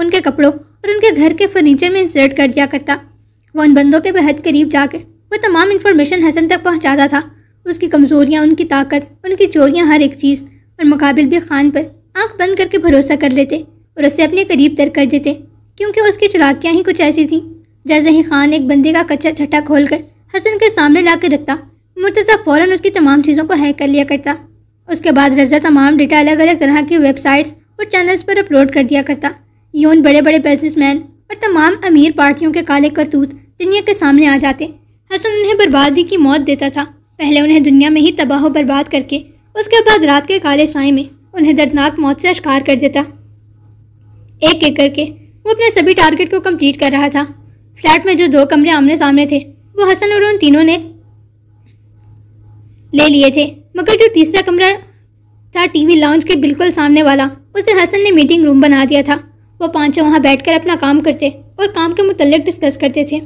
کے کپڑوں اور ان کے گھر کے فرنیچر میں انسرٹ کر دیا کرتا۔ وہ ان بندوں کے بہت قریب جا کر وہ تمام انفارمیشن حسن تک پہنچاتا تھا، اس کی کمزوریاں، ان کی طاقت، ان کی چوریاں، ہر ایک چیز، اور مقابل بھی خان پر آنکھ بند کر کے بھروسہ کر لیتے اور اسے اپنے قریب تر کر دیتے، کیونکہ اس کی چلاکیاں ہی کچھ ایسی تھیں۔ جیسے ہی خان ایک بندے کا کچا چھٹا کھول کر حسن کے سامنے لا کے رکھتا، مرتضیٰ فوراً اس کی تمام چیزوں کو ہیک کر لیا کرتا۔ اس کے بعد رضا تمام ڈیٹا الگ الگ طرح کی ویب سائٹس اور چینلز پر اپلوڈ کر دیا کرتا۔ یوں ان بڑے بڑے بزنس مین اور تمام امیر پارٹیوں کے کالے کرتوت دنیا کے سامنے آ جاتے۔ حسن انہیں بربادی کی موت دیتا تھا، پہلے انہیں دنیا میں ہی تباہ و برباد کر کے، اس کے بعد رات کے کالے سائے میں انہیں دردناک موت سے اشکار کر دیتا۔ ایک ایک کر کے وہ اپنے سبھی ٹارگٹ کو کمپلیٹ کر رہا تھا۔ فلیٹ میں جو 2 کمرے آمنے سامنے تھے وہ حسن اور ان تینوں نے لے لیے تھے، مگر جو تیسرا کمرہ تھا ٹی وی لاؤنج کے بالکل سامنے والا، اسے حسن نے میٹنگ روم بنا دیا تھا۔ وہ پانچوں وہاں بیٹھ کر اپنا کام کرتے اور کام کے متعلق ڈسکس کرتے تھے۔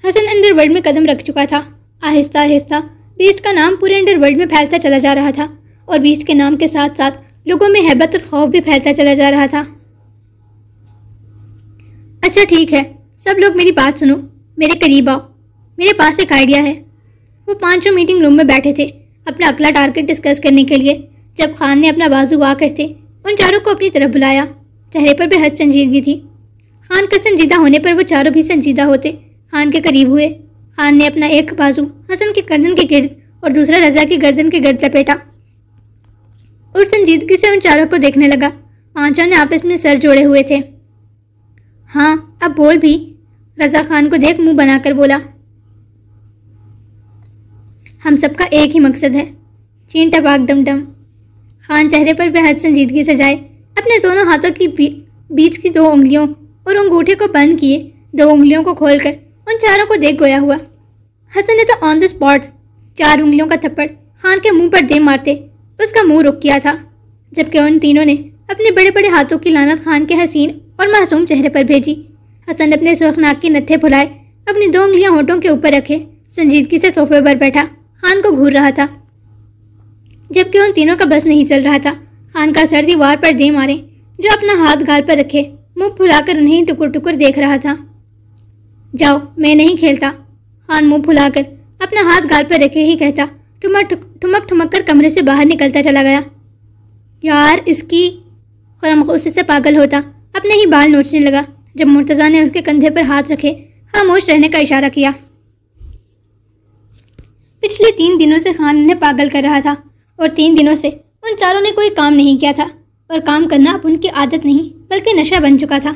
حسن انڈر ورلڈ میں قدم رکھ چکا تھا۔ آہستہ آہستہ بیسٹ کا نام پورے انڈر ورلڈ میں پھیلتا چلا جا رہا تھا، اور بیسٹ کے نام کے ساتھ ساتھ لوگوں میں ہیبت اور خوف بھی پھیلتا چلا جا رہا تھا۔ اچھا ٹھیک ہے، سب لوگ میری بات سنو، میرے قریب آؤ، میرے پاس ایک آئیڈیا ہے۔ وہ پانچوں میٹنگ روم میں بیٹھے تھے اپنا اگلا ٹارگٹ ڈسکس کرنے کے لیے، جب خان نے اپنا بازو آ کرتے ان چاروں کو اپنی طرف بلایا۔ چہرے پر بے حد سنجیدگی تھی۔ خان کے سنجیدہ ہونے پر وہ چاروں بھی سنجیدہ ہوتے، خان کے قریب ہوئے۔ خان نے اپنا ایک بازو حسن کی گردن کے گرد اور دوسرا رضا کی گردن کے گرد لپیٹا اور سنجیدگی سے ان چاروں کو دیکھنے لگا۔ پانچوں نے آپس میں سر جوڑے ہوئے تھے۔ ہاں اب بول بھی، رضا خان کو دیکھ منہ بنا کر بولا۔ ہم سب کا ایک ہی مقصد ہے، چین ٹپاک ڈم ڈم۔ خان چہرے پر بے حد سنجیدگی سجائے اپنے دونوں ہاتھوں کی بیچ کی 2 انگلیوں اور انگوٹھے کو بند کیے 2 انگلیوں کو کھول کر ان چاروں کو دیکھ گویا ہوا۔ حسن نے تو آن دا اسپاٹ 4 انگلیوں کا تھپڑ خان کے منہ پر دے مارتے اس کا منہ رک گیا تھا، جبکہ ان تینوں نے اپنے بڑے بڑے ہاتھوں کی لعنت خان کے حسین اور معصوم چہرے پر بھیجی۔ حسن نے اپنے سرخ ناک کے نتھے پھلائے، اپنی 2 انگلیاں ہونٹوں کے اوپر رکھے، سنجیدگی سے صوفے پر بیٹھا خان کو گھور رہا تھا۔ جبکہ ان تینوں کا بس نہیں چل رہا تھا۔ خان کا سر دیوار پر دے مارے، جو اپنا ہاتھ گال پر رکھے منہ پھلا کر انہیں ٹکر ٹکر دیکھ رہا تھا۔ جاؤ، میں نہیں کھیلتا، خان منہ پھلا کر اپنا ہاتھ گال پر رکھے ہی کہتا ٹھمک ٹھمک کر کمرے سے باہر نکلتا چلا گیا۔ یار اس کی، خرم غصے سے پاگل ہوتا اپنے ہی بال نوچنے لگا جب مرتضیٰ نے اس کے کندھے پر ہاتھ رکھے خاموش رہنے کا اشارہ کیا۔ پچھلے 3 دنوں سے خان انہیں پاگل کر رہا تھا اور 3 دنوں سے ان چاروں نے کوئی کام نہیں کیا تھا، اور کام کرنا اب ان کی عادت نہیں بلکہ نشہ بن چکا تھا۔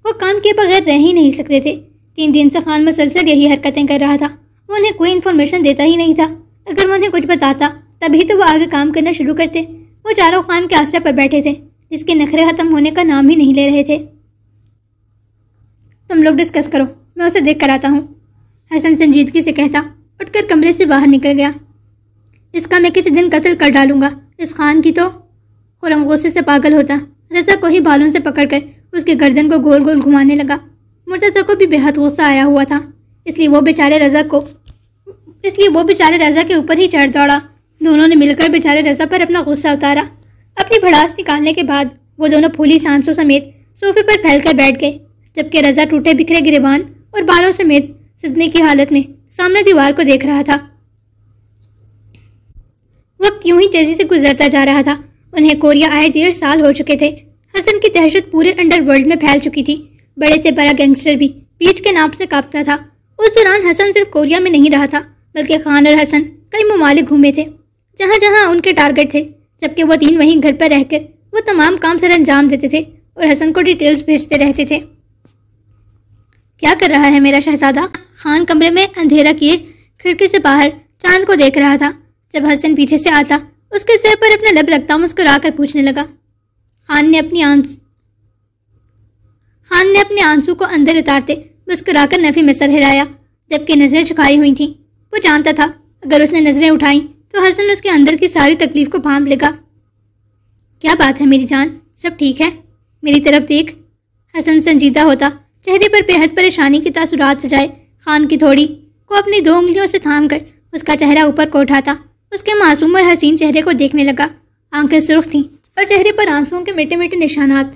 وہ کام کے بغیر رہ ہی نہیں سکتے تھے۔ 3 دن سے خان مسلسل یہی حرکتیں کر رہا تھا۔ وہ انہیں کوئی انفارمیشن دیتا ہی نہیں تھا۔ اگر وہ انہیں کچھ بتاتا تبھی تو وہ آگے کام کرنا شروع کرتے۔ وہ چاروں خان کے آسرے پر بیٹھے تھے جس کے نخرے ختم ہونے کا نام ہی نہیں لے رہے تھے۔ تم لوگ ڈسکس کرو، میں اسے دیکھ کر آتا ہوں، حسن سنجیدگی سے کہتا اٹھ کر کمرے سے باہر نکل گیا۔ اس کا میں کسی دن قتل کر ڈالوں گا اس خان کی تو، خرم غصے سے پاگل ہوتا رضا کو ہی بالوں سے پکڑ کر اس کی گردن کو گول گول گھمانے لگا۔ مرتضیٰ کو بھی بے حد غصہ آیا ہوا تھا، اس لیے وہ بیچارے رضا کے اوپر ہی چڑھ دوڑا۔ دونوں نے مل کر بیچارے رضا پر اپنا غصہ اتارا۔ اپنی بھڑاس نکالنے کے بعد وہ دونوں پھولی سانسوں سمیت صوفے پر پھیل کر بیٹھ گئے، جبکہ رضا ٹوٹے بکھرے گریبان اور بالوں سمیت صدمے کی حالت میں سامنے دیوار کو دیکھ رہا تھا۔ وقت یوں ہی تیزی سے گزرتا جا رہا تھا۔ انہیں کوریا آئے 1.5 سال ہو چکے تھے۔ حسن کی دہشت پورے انڈر ورلڈ میں پھیل چکی تھی۔ بڑے سے بڑا گینگسٹر بھی پیچ کے نام سے کانپتا تھا۔ اس دوران حسن صرف کوریا میں نہیں رہا تھا بلکہ خان اور حسن کئی ممالک گھومے تھے جہاں جہاں ان کے ٹارگٹ تھے، جبکہ وہ 3 وہیں گھر پر رہ کر وہ تمام کام سر انجام دیتے تھے اور حسن کو ڈیٹیلز بھیجتے رہتے تھے۔ کیا کر رہا ہے میرا شہزادہ؟ خان کمرے میں اندھیرا کیے کھڑکی سے باہر چاند کو دیکھ رہا تھا جب حسن پیچھے سے آتا اس کے سر پر اپنا لب رکھتا مسکرا کر پوچھنے لگا۔ خان نے اپنے آنسو کو اندر اتارتے مسکرا کر نفی میں سر ہلایا، جبکہ نظریں جھکائی ہوئی تھیں۔ وہ جانتا تھا اگر اس نے نظریں اٹھائیں تو حسن اس کے اندر کی ساری تکلیف کو بھانپ لے گا۔ کیا بات ہے میری جان، سب ٹھیک ہے؟ میری طرف دیکھ۔ حسن سنجیدہ ہوتا، چہرے پر بے حد پریشانی کے تاثرات سجائے خان کی تھوڑی کو اپنی 2 انگلیوں سے تھام کر اس کا چہرہ اوپر کو اٹھاتا اس کے معصوم اور حسین چہرے کو دیکھنے لگا۔ آنکھیں سرخ تھیں اور چہرے پر آنسوؤں کے میٹے میٹے نشانات۔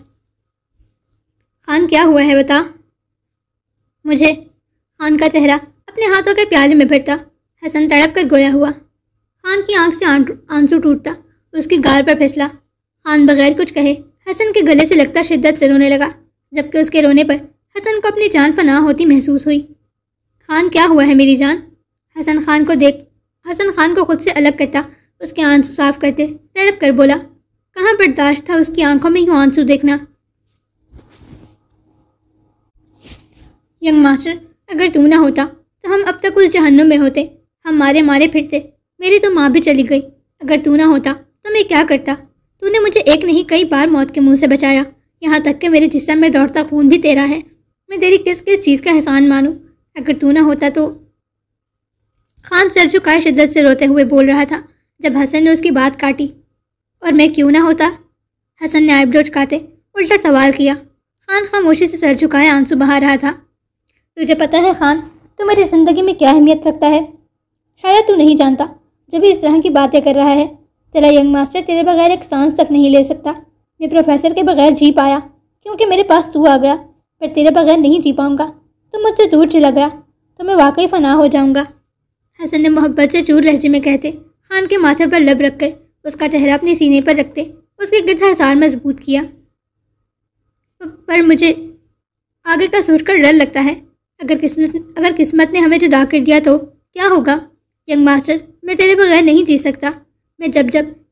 خان کیا ہوا ہے بتا مجھے؟ خان کا چہرہ اپنے ہاتھوں کے پیالے میں بھرتا، حسن تڑپ کر گویا ہوا۔ خان کی آنکھ سے آنسو ٹوٹتا، اس کی گال پر پھسلا۔ خان بغیر کچھ کہے حسن کے گلے سے لگتا شدت سے رونے لگا، جبکہ اس کے رونے پر حسن کو اپنی جان پناہ ہوتی محسوس ہوئی۔ خان کیا ہوا ہے میری جان؟ حسن خان کو خود سے الگ کرتا اس کے آنسو صاف کرتے تڑپ کر بولا۔ کہاں برداشت تھا اس کی آنکھوں میں یوں آنسو دیکھنا۔ ینگ ماسٹر، اگر تو نہ ہوتا تو ہم اب تک اس جہنم میں ہوتے، ہم مارے پھرتے۔ میری تو ماں بھی چلی گئی۔ اگر تو نہ ہوتا تو میں کیا کرتا؟ تو نے مجھے ایک نہیں کئی بار موت کے منہ سے بچایا، یہاں تک کہ میرے جسم میں دوڑتا خون بھی تیرا ہے۔ میں تیری کس چیز کا احسان مانوں؟ اگر تو نہ ہوتا تو… خان سر جھکائے شدت سے روتے ہوئے بول رہا تھا جب حسن نے اس کی بات کاٹی۔ اور میں کیوں نہ ہوتا؟ حسن نے آئیبرو چکاتے الٹا سوال کیا۔ خان خاموشی سے سر جھکائے آنسو بہا رہا تھا۔ تجھے پتہ ہے خان، تو میری زندگی میں کیا اہمیت رکھتا ہے؟ شاید تو نہیں جانتا، جب بھی اس طرح کی باتیں کر رہا ہے۔ تیرا ینگ ماسٹر تیرے بغیر ایک سانس تک نہیں لے سکتا۔ میں پروفیسر کے بغیر جی پایا کیونکہ میرے پاس تو آ گیا، پر تیرے بغیر نہیں جی پاؤں گا۔ تو مجھ سے دور چلا گیا تو میں واقعی فنا ہو جاؤں گا، حسن نے محبت سے چور لہجے میں کہتے خان کے ماتھے پر لب رکھ کر اس کا چہرہ اپنے سینے پر رکھتے اس کے گرد حصار مضبوط کیا۔ پر مجھے آگے کا سوچ کر ڈر لگتا ہے، اگر قسمت نے ہمیں جدا کر دیا تو کیا ہوگا؟ ینگ ماسٹر، میں تیرے بغیر نہیں جی سکتا۔ میں جب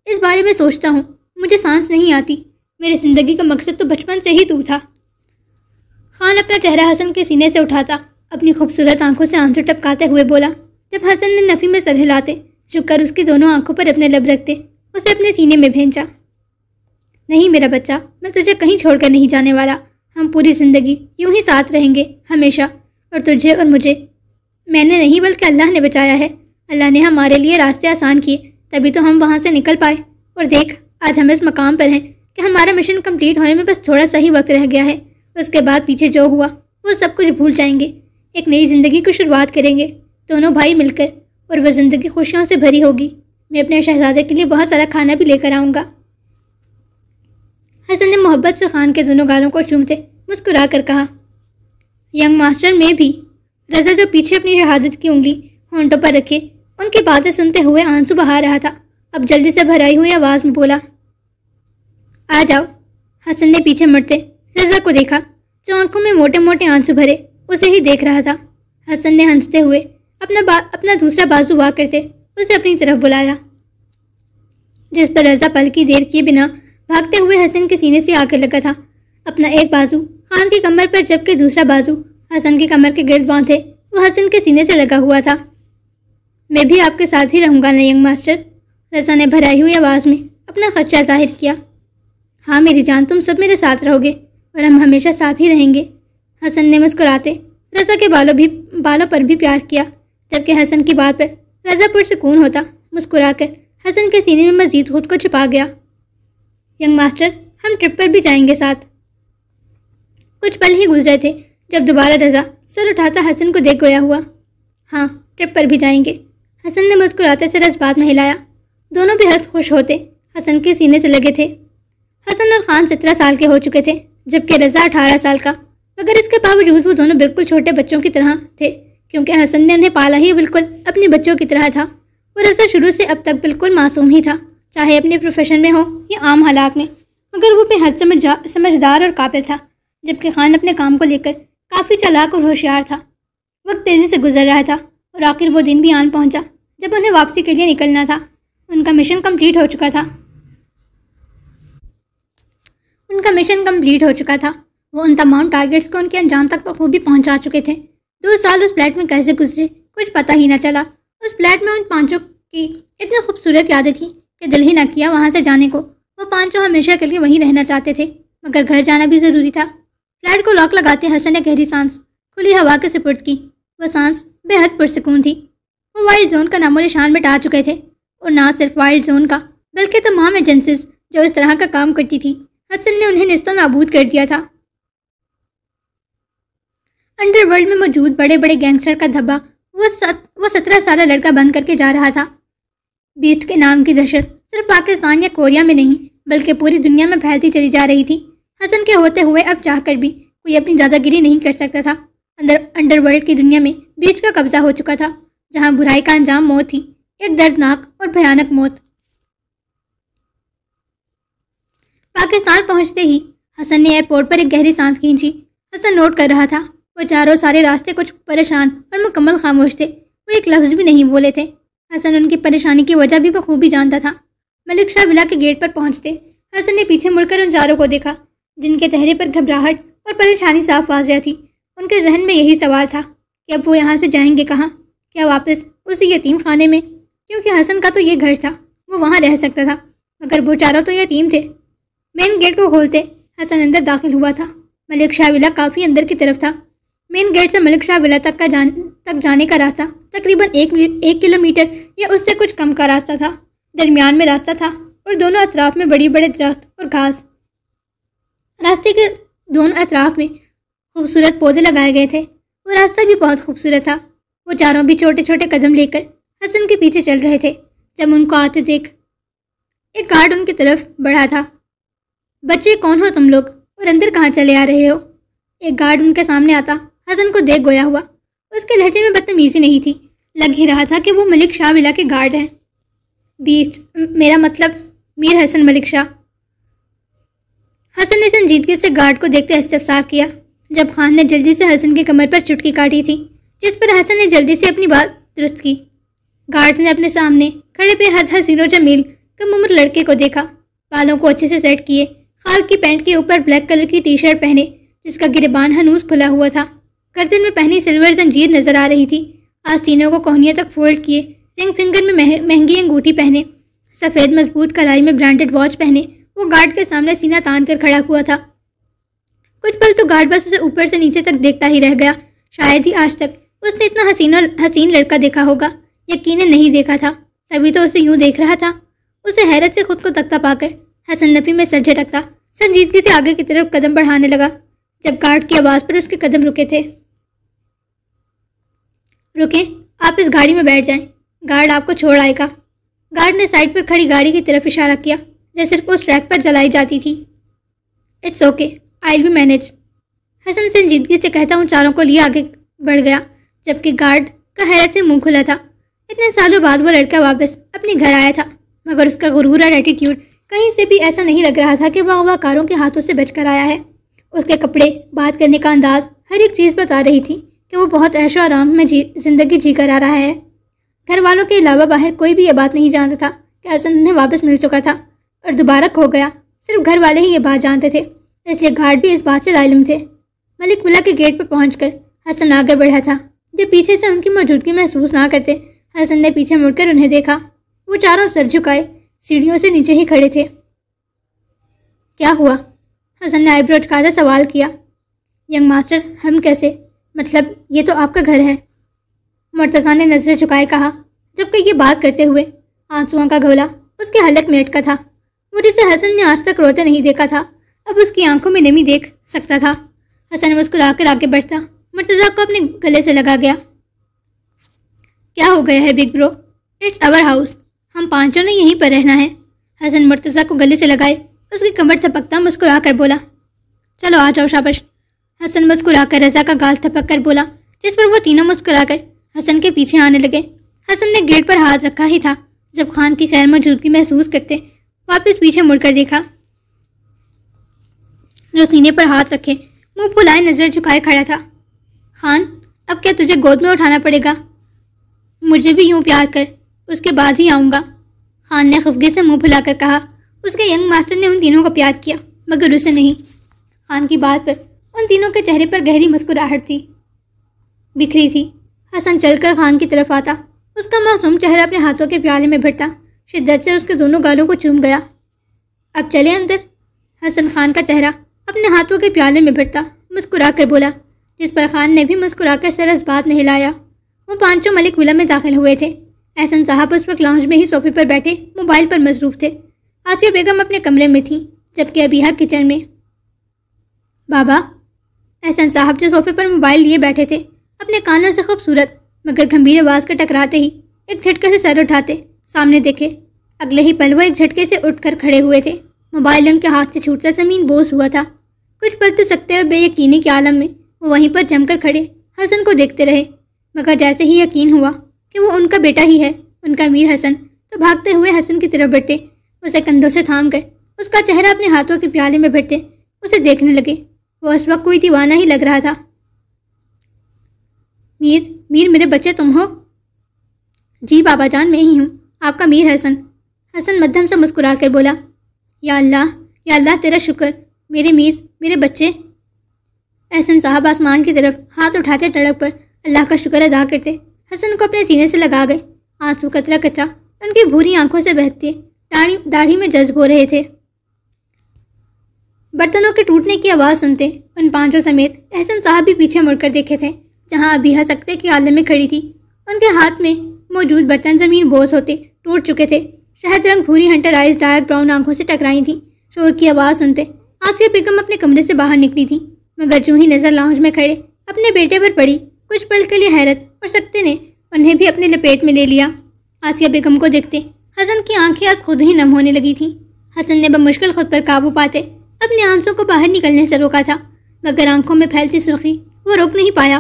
اس بارے میں سوچتا ہوں مجھے سانس نہیں آتی۔ میری زندگی کا مقصد تو بچپن سے ہی تو تھا۔ خان اپنا چہرہ حسن کے سینے سے اٹھاتا اپنی خوبصورت آنکھوں سے آنسو ٹپکاتے ہوئے بولا، جب حسن نے نفی میں سر ہلاتے جھک کر اس کی دونوں آنکھوں پر اپنے لب رکھتے اسے اپنے سینے میں بھینچا۔ نہیں میرا بچہ، میں تجھے کہیں چھوڑ کر نہیں جانے والا۔ ہم پوری زندگی یوں ہی ساتھ رہیں گے ہمیشہ، اور تجھے اور مجھے میں نے نہیں بلکہ اللہ نے بچایا ہے۔ اللہ نے ہمارے لیے راستے آسان کیے، تبھی تو ہم وہاں سے نکل پائے۔ اور دیکھ آج ہم اس مقام پر ہیں کہ ہمارا مشن کمپلیٹ ہونے میں بس تھوڑا سا ہی وقت رہ گیا ہے۔ اس کے بعد پیچھے جو ہوا وہ سب کچھ بھول جائیں گے، ایک نئی زندگی کو شروعات کریں گے دونوں بھائی مل کر، اور وہ زندگی خوشیوں سے بھری ہوگی۔ میں اپنے شہزادے کے لیے بہت سارا کھانا بھی لے کر آؤں گا۔ حسن نے محبت سے خان کے دونوں گالوں کو چومتے مسکرا کر کہا۔ ینگ ماسٹر میں بھی۔ رضا جو پیچھے اپنی شہادت کی انگلی ہونٹوں پر رکھے ان کی باتیں سنتے ہوئے آنسو بہا رہا تھا، اب جلدی سے بھرائی ہوئی آواز میں بولا، آ جاؤ۔ حسن نے پیچھے مڑتے رضا کو دیکھا جو آنکھوں میں موٹے موٹے آنسو بھرے اسے ہی دیکھ رہا تھا۔ حسن نے ہنستے ہوئے اپنا دوسرا بازو وا کرتے اسے اپنی طرف بلایا، جس پر رضا پل کی دیر کیے بنا بھاگتے ہوئے حسن کے سینے سے آ کر لگا تھا۔ اپنا ایک بازو خان کی کمر پر جبکہ دوسرا بازو حسن کی کمر کے گرد باندھے وہ حسن کے سینے سے لگا ہوا تھا۔ میں بھی آپ کے ساتھ ہی رہوں گا نا ینگ ماسٹر، رضا نے بھرائی ہوئی آواز میں اپنا خدشہ ظاہر کیا۔ ہاں میری جان، تم سب میرے ساتھ رہو گے اور ہم ہمیشہ ساتھ ہی رہیں گے۔ حسن نے مسکراتے رضا کے بالوں پر بھی پیار کیا، جبکہ حسن کی بات پر رضا پرسکون ہوتا مسکرا کر حسن کے سینے میں مزید خود کو چھپا گیا۔ ینگ ماسٹر، ہم ٹرپ پر بھی جائیں گے ساتھ۔ کچھ پل ہی گزرے تھے جب دوبارہ رضا سر اٹھاتا حسن کو دیکھ گویا ہوا۔ ہاں ٹرپ پر بھی جائیں گے، حسن نے مسکراتے سر اس بات میں ہلایا۔ دونوں بے حد خوش ہوتے حسن کے سینے سے لگے تھے۔ حسن اور خان 17 سال کے ہو چکے تھے جبکہ رضا 18 سال کا، مگر اس کے باوجود وہ دونوں بالکل چھوٹے بچوں کی طرح تھے، کیونکہ حسن نے انہیں پالا ہی بالکل اپنے بچوں کی طرح تھا۔ وہ رضا شروع سے اب تک بالکل معصوم ہی تھا، چاہے اپنے پروفیشن میں ہو یا عام حالات میں، مگر وہ بے حد سمجھدار اور قابل تھا، جبکہ خان اپنے کام کو لے کر کافی چالاک اور ہوشیار تھا۔ وقت تیزی سے گزر رہا تھا اور آخر وہ دن بھی آن پہنچا جب انہیں واپسی کے لیے نکلنا تھا۔ ان کا مشن کمپلیٹ ہو چکا تھا۔ وہ ان تمام ٹارگٹس کو ان کے انجام تک بخوبی پہنچا چکے تھے۔ 2 سال اس فلیٹ میں کیسے گزرے کچھ پتہ ہی نہ چلا۔ اس فلیٹ میں ان پانچوں کی اتنی خوبصورت یادیں تھیں کہ دل ہی نہ کیا وہاں سے جانے کو۔ وہ پانچوں ہمیشہ کے لیے وہیں رہنا چاہتے تھے، مگر گھر جانا بھی ضروری تھا۔ فلیٹ کو لاک لگاتے حسن نے گہری سانس کھلی ہوا کے سپرد کی۔ وہ سانس بے حد پرسکون تھی۔ وہ وائلڈ زون کا نام و نشان مٹا چکے تھے، اور نہ صرف وائلڈ زون کا بلکہ تمام ایجنسیز جو اس طرح کا کام کرتی تھی، حسن نے انہیں نیست و نابود کر دیا تھا۔ انڈر ورلڈ میں موجود بڑے بڑے گینگسٹر کا دھبا وہ 17 سالہ لڑکا بند کر کے جا رہا تھا۔ بیسٹ کے نام کی دہشت صرف پاکستان یا کوریا میں نہیں بلکہ پوری دنیا میں پھیلتی چلی جا رہی تھی۔ حسن کے ہوتے ہوئے اب چاہ کر بھی کوئی اپنی دادا گیری نہیں کر سکتا تھا۔ انڈر ورلڈ کی دنیا میں بیسٹ کا قبضہ ہو چکا تھا، جہاں برائی کا انجام موت تھی، ایک دردناک اور بھیانک موت۔ پاکستان پہنچتے ہی حسن نے ایئرپورٹ پر ایک گہری سانس کھینچی۔ حسن نوٹ کر رہا تھا وہ چاروں سارے راستے کچھ پریشان اور مکمل خاموش تھے، وہ ایک لفظ بھی نہیں بولے تھے۔ حسن ان کی پریشانی کی وجہ بھی بخوبی جانتا تھا۔ ملک شاہ ولا کے گیٹ پر پہنچتے حسن نے پیچھے مڑ کر ان چاروں کو دیکھا، جن کے چہرے پر گھبراہٹ اور پریشانی صاف واضح تھی۔ ان کے ذہن میں یہی سوال تھا کہ اب وہ یہاں سے جائیں گے کہاں؟ کیا واپس اسی یتیم خانے میں؟ کیونکہ حسن کا تو یہ گھر تھا، وہ وہاں رہ سکتا تھا، مگر وہ چاروں تو یتیم تھے۔ مین گیٹ کو کھولتے حسن اندر داخل ہوا تھا۔ ملک شاہ ولا کافی اندر کی طرف تھا۔ مین گیٹ سے ملک شاہ ولا تک جانے کا راستہ تقریباً 1 کلومیٹر یا اس سے کچھ کم کا راستہ تھا۔ درمیان میں راستہ تھا اور دونوں اطراف میں بڑے بڑے درخت اور گھاس۔ راستے کے دونوں اطراف میں خوبصورت پودے لگائے گئے تھے۔ وہ راستہ بھی بہت خوبصورت تھا۔ وہ چاروں بھی چھوٹے چھوٹے قدم لے کر حسن کے پیچھے چل رہے تھے۔ جب ان کو آتے دیکھ ایک گارڈ ان کی طرف بڑھا تھا۔ بچے کون ہو تم لوگ اور اندر کہاں چلے آ رہے ہو؟ ایک گارڈ ان کے سامنے آتا حسن کو دیکھ گویا ہوا۔ اس کے لہجے میں بدتمیزی نہیں تھی، لگ ہی رہا تھا کہ وہ ملک شاہ ولا کے گارڈ ہیں۔ بیسٹ، میرا مطلب میر حسن ملک شاہ۔ حسن نے سنجیدگی سے گارڈ کو دیکھتے استفسار کیا، جب خان نے جلدی سے حسن کی کمر پر چٹکی کاٹی تھی، جس پر حسن نے جلدی سے اپنی بات درست کی۔ گارڈ نے اپنے سامنے کھڑے بے حد حسین و جمیل کم عمر لڑکے کو دیکھا، بالوں کو اچھے سے سیٹ کیے، خاک کی پینٹ کے اوپر بلیک کلر کی ٹی شرٹ پہنے جس کا گریبان ہنوز کھلا ہوا تھا، گردن میں پہنی سلور زنجیر نظر آ رہی تھی، آستینوں کو کوہنیوں تک فولڈ کیے، رنگ فنگر میں مہنگی انگوٹھی پہنے، سفید مضبوط کڑھائی میں برانڈڈ واچ پہنے وہ گارڈ کے سامنے سینہ تان کر کھڑا ہوا تھا۔ کچھ پل تو گارڈ بس اسے اوپر سے نیچے تک دیکھتا ہی رہ گیا۔ شاید ہی آج تک اس نے اتنا حسین لڑکا دیکھا ہوگا، یقیناً نہیں دیکھا تھا، تبھی تو اسے یوں دیکھ رہا تھا۔ اسے حیرت سے خود کو تکتا پا کر حسن نفی میں سر جھٹکتا سنجیدگی سے آگے کی طرف قدم بڑھانے لگا، جب گارڈ کی آواز پر اس کے قدم رکے تھے۔ رکیں، آپ اس گاڑی میں بیٹھ جائیں، گارڈ آپ کو چھوڑ آئے گا۔ گارڈ نے سائڈ پر کھڑی گاڑی کی طرف اشارہ کیا جو صرف اس ٹریک پر چلائی جاتی تھی۔ It's okay, I will be manage, Hassan سنجیدگی سے کہتا ہوں چاروں کو لیے آگے بڑھ گیا، جبکہ گارڈ کا حیرت سے منہ کھلا تھا۔ اتنے سالوں بعد وہ لڑکا واپس اپنے گھر آیا تھا، مگر اس کا غرور اور ایٹیٹیوڈ کہیں سے بھی ایسا نہیں لگ رہا تھا کہ وہ اغواکاروں کے ہاتھوں سے بچ کر آیا ہے۔ اس کے کپڑے، بات کرنے کا انداز، ہر ایک چیز بتا رہی تھی کہ وہ بہت عیش و آرام میں زندگی جی کر آ رہا ہے۔ گھر والوں کے علاوہ باہر کوئی بھی یہ بات نہیں جانتا تھا کہ حسن انہیں واپس مل چکا تھا اور دوبارہ کھو گیا۔ صرف گھر والے ہی یہ بات جانتے تھے، اس لیے گارڈ بھی اس بات سے علم تھے۔ ملک ولا کے گیٹ پر پہنچ کر حسن آگے بڑھا تھا۔ جب پیچھے سے ان کی موجودگی محسوس نہ کرتے، حسن نے پیچھے مڑ کر انہیں دیکھا۔ وہ چاروں سر جھکائے سیڑھیوں سے نیچے ہی کھڑے تھے۔ کیا ہوا؟ حسن نے آئی برو اٹکاتا سوال کیا۔ ینگ ماسٹر، ہم کیسے؟ مطلب یہ تو آپ کا گھر ہے، مرتضیٰ نے نظریں جھکائے کہا، جبکہ یہ بات کرتے ہوئے آنسوؤں کا گھولا اس کے حلق میں اٹکا تھا۔ وہ جسے حسن نے آج تک روتے نہیں دیکھا تھا، اب اس کی آنکھوں میں نمی دیکھ سکتا تھا۔ حسن مسکرا کر آگے بڑھتا مرتضیٰ کو اپنے گلے سے لگا گیا۔ کیا ہو گیا ہے بگ برو؟ اٹس آور ہاؤس، ہم پانچوں نے یہیں پر رہنا ہے۔ حسن مرتضیٰ کو گلے سے لگائے اس کی کمر تھپکتا مسکرا کر بولا، چلو آ جاؤ شاباش۔ حسن مسکرا کر رضا کا گال تھپک کر بولا، جس پر وہ تینوں مسکرا کر حسن کے پیچھے آنے لگے۔ حسن نے گیٹ پر ہاتھ رکھا ہی تھا جب خان کی خیر موجودگی محسوس کرتے واپس پیچھے مڑ کر دیکھا، جو سینے پر ہاتھ رکھے منہ پھلائے نظر جھکائے کھڑا تھا۔ خان، اب کیا تجھے گود میں اٹھانا پڑے گا؟ مجھے بھی یوں پیار کر، اس کے بعد ہی آؤں گا، خان نے خفگی سے منہ پھلا کر کہا۔ اس کے ینگ ماسٹر نے ان تینوں کو پیار کیا مگر اسے نہیں۔ خان کی بات پر ان تینوں کے چہرے پر گہری مسکراہٹ تھی، بکھری تھی۔ حسن چل کر خان کی طرف آتا، اس کا معصوم چہرہ اپنے ہاتھوں کے پیالے میں بھرتا شدت سے اس کے دونوں گالوں کو چوم گیا۔ اب چلے اندر، حسن خان کا چہرہ اپنے ہاتھوں کے پیالے میں بھرتا مسکرا کر بولا، جس پر خان نے بھی مسکرا کر سر اس بات میں ہلایا۔ وہ پانچوں ملک ولا میں داخل ہوئے تھے۔ احسن صاحب اس وقت لاؤنج میں ہی صوفے پر بیٹھے موبائل پر مصروف تھے۔ آسیہ بیگم اپنے کمرے میں تھیں، جبکہ ابیہا کچن میں۔ بابا، احسن صاحب جو صوفے پر موبائل لیے بیٹھے تھے، اپنے کانوں سے خوبصورت مگر گھمبیر آواز کا ٹکراتے ہی ایک جھٹکے سے سر اٹھاتے سامنے دیکھے۔ اگلے ہی پل وہ ایک جھٹکے سے اٹھ کر کھڑے ہوئے تھے۔ موبائل ان کے ہاتھ سے چھوٹتا زمین بوس ہوا تھا۔ کچھ پل سکتے اور بے یقینی کے عالم میں وہ وہیں پر جم کر کھڑے حسن کو دیکھتے رہے، مگر جیسے ہی یقین ہوا کہ وہ ان کا بیٹا ہی ہے، ان کا میر حسن، تو بھاگتے ہوئے حسن کی طرف بڑھتے، اسے کندھوں سے تھام کر اس کا چہرہ اپنے ہاتھوں کے پیالے میں بھرتے اسے دیکھنے لگے۔ وہ اس وقت کوئی دیوانہ ہی لگ رہا تھا۔ میر میرے بچے تم ہو؟ جی بابا جان، میں ہی ہوں، آپ کا میر حسن۔ حسن مدھم سے مسکرا کر بولا، یا اللہ تیرا شکر، میرے میر، میرے بچے۔ احسن صاحب آسمان کی طرف ہاتھ اٹھاتے ٹڑک پر اللہ کا شکر ادا کرتے حسن کو اپنے سینے سے لگا گئے۔ آنسو قطرہ قطرہ ان کی بھوری آنکھوں سے بہتے داڑھی میں جذب ہو رہے تھے۔ برتنوں کے ٹوٹنے کی آواز سنتے ان پانچوں سمیت احسن صاحب بھی پیچھے مڑ کر دیکھے تھے، جہاں ابیہا سکتے کے عالم میں کھڑی تھی۔ ان کے ہاتھ میں موجود برتن زمین بوس ہوتے ٹوٹ چکے تھے۔ شہد رنگ بھوری ہنٹر آئز ڈارک براؤن آنکھوں سے ٹکرائی تھیں۔ شور کی آواز سنتے آسیہ بیگم اپنے کمرے سے باہر نکلی تھی، مگر جو ہی نظر لاؤنج میں کھڑے اپنے بیٹے پر پڑی، کچھ پل کے لیے حیرت اور سکتے نے انہیں بھی اپنے لپیٹ میں لے لیا۔ آسیہ بیگم کو دیکھتے حسن کی آنکھیں آج خود ہی نم ہونے لگی تھیں۔ حسن نے بمشکل خود پر قابو پاتے اپنے آنسوں کو باہر نکلنے سے روکا تھا، مگر آنکھوں میں پھیلتی سرخی وہ روک نہیں پایا۔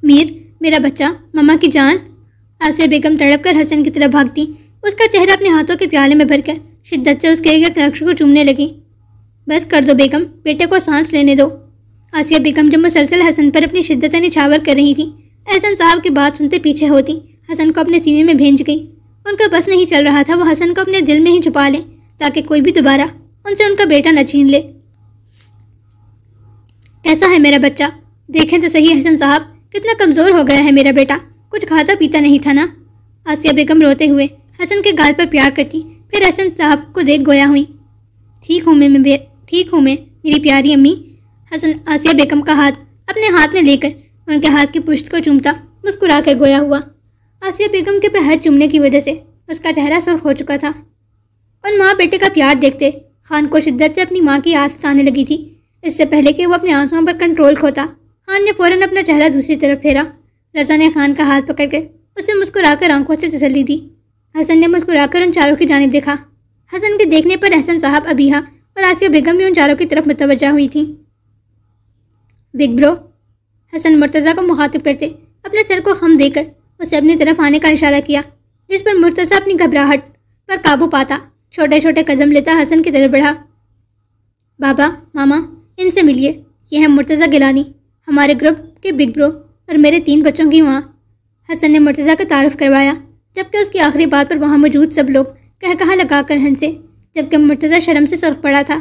میر، میرا بچہ، ماما کی جان۔ آسیہ بیگم تڑپ کر حسن کی طرف بھاگتی، اس کا چہرہ اپنے ہاتھوں کے پیالے میں بھر کر شدت سے اس کے ایک نقش کو چومنے لگی۔ بس کر دو بیگم، بیٹے کو سانس لینے دو۔ آسیہ بیگم جو مسلسل حسن پر اپنی شدتیں نچھاور کر رہی تھی، احسن صاحب کی بات سنتے پیچھے ہوتی حسن کو اپنے سینے میں بھینج گئی۔ ان کا بس نہیں چل رہا تھا وہ حسن کو اپنے دل میں ہی چھپا لیں تاکہ کوئی بھی دوبارہ ان سے ان کا بیٹا نہ چھین لے۔ کیسا ہے میرا بچہ؟ دیکھیں تو صحیح احسن صاحب، کتنا کمزور ہو گیا ہے میرا بیٹا، کچھ کھاتا پیتا نہیں تھا نا؟ آسیہ بیگم روتے ہوئے حسن کے گال پر پیار کرتی، پھر احسن صاحب کو دیکھ گویا ہوئی۔ ٹھیک ہوں میں میری پیاری امی۔ حسن آسیہ بیگم کا ہاتھ اپنے ہاتھ میں لے کر ان کے ہاتھ کی پشت کو چومتا مسکرا کر گویا ہوا۔ آسیہ بیگم کے پہر چومنے کی وجہ سے اس کا چہرہ سرخ ہو چکا تھا۔ ان ماں بیٹے کا پیار دیکھتے خان کو شدت سے اپنی ماں کی یاد ستانے لگی تھی۔ اس سے پہلے کہ وہ اپنے آنسوؤں پر کنٹرول کھوتا، خان نے فوراً اپنا چہرہ دوسری طرف پھیرا۔ رضا نے خان کا ہاتھ پکڑ کر اسے مسکرا کر آنکھوں سے تسلی دی۔ حسن نے مسکرا کر ان چاروں کی جانب دیکھا۔ حسن کے دیکھنے پر احسن صاحب، ابیہا اور آسیہ بیگم بھی ان چاروں کی طرف متوجہ ہوئی تھیں۔ بگ برو، حسن مرتضیٰ کو مخاطب کرتے اپنے سر کو خم دے کر اسے اپنی طرف آنے کا اشارہ کیا، جس پر مرتضیٰ اپنی گھبراہٹ پر قابو پاتا چھوٹے چھوٹے قدم لیتا حسن کی طرف بڑھا۔ بابا، ماما، ان سے ملیے، یہ ہے مرتضیٰ گیلانی، ہمارے گروپ کے بگ برو اور میرے 3 بچوں کی ماں۔ حسن نے مرتضیٰ کا تعارف کروایا، جبکہ اس کی آخری بات پر وہاں موجود سب لوگ کہا لگا کر ہنسے، جبکہ مرتضیٰ شرم سے سرخ پڑا تھا۔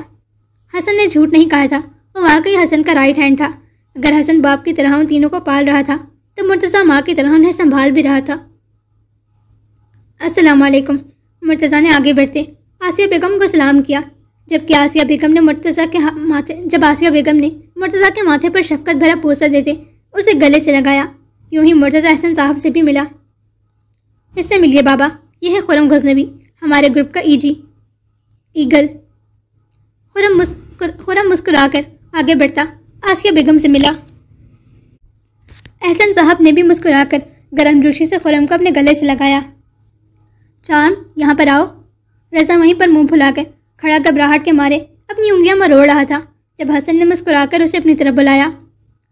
حسن نے جھوٹ نہیں کہا تھا، وہ واقعی حسن کا رائٹ ہینڈ تھا۔ اگر حسن باپ کی طرح ان تینوں کو پال رہا تھا تو مرتضیٰ ماں کی طرح انہیں سنبھال بھی رہا تھا۔ السلام علیکم، مرتضیٰ نے آگے بڑھتے آسیہ بیگم کو سلام کیا، جبکہ آسیہ بیگم نے مرتضیٰ کے ماتھے پر شفقت بھرا بوسہ دیتے اسے گلے سے لگایا۔ یوں ہی مرتضیٰ احسن صاحب سے بھی ملا۔ اس سے ملیے بابا، یہ ہے خرم غزنوی، ہمارے گروپ کا ایگل۔ خرم مسکرا کر آگے بڑھتا آسیہ بیگم سے ملا۔ احسن صاحب نے بھی مسکرا کر گرم جوشی سے خرم کو اپنے گلے سے لگایا۔ چارم، یہاں پر آؤ۔ رضا وہیں پر منہ پھلا کر کھڑا گھبراہٹ کے مارے اپنی انگلیاں مروڑ رہا تھا جب حسن نے مسکرا کر اسے اپنی طرف بلایا۔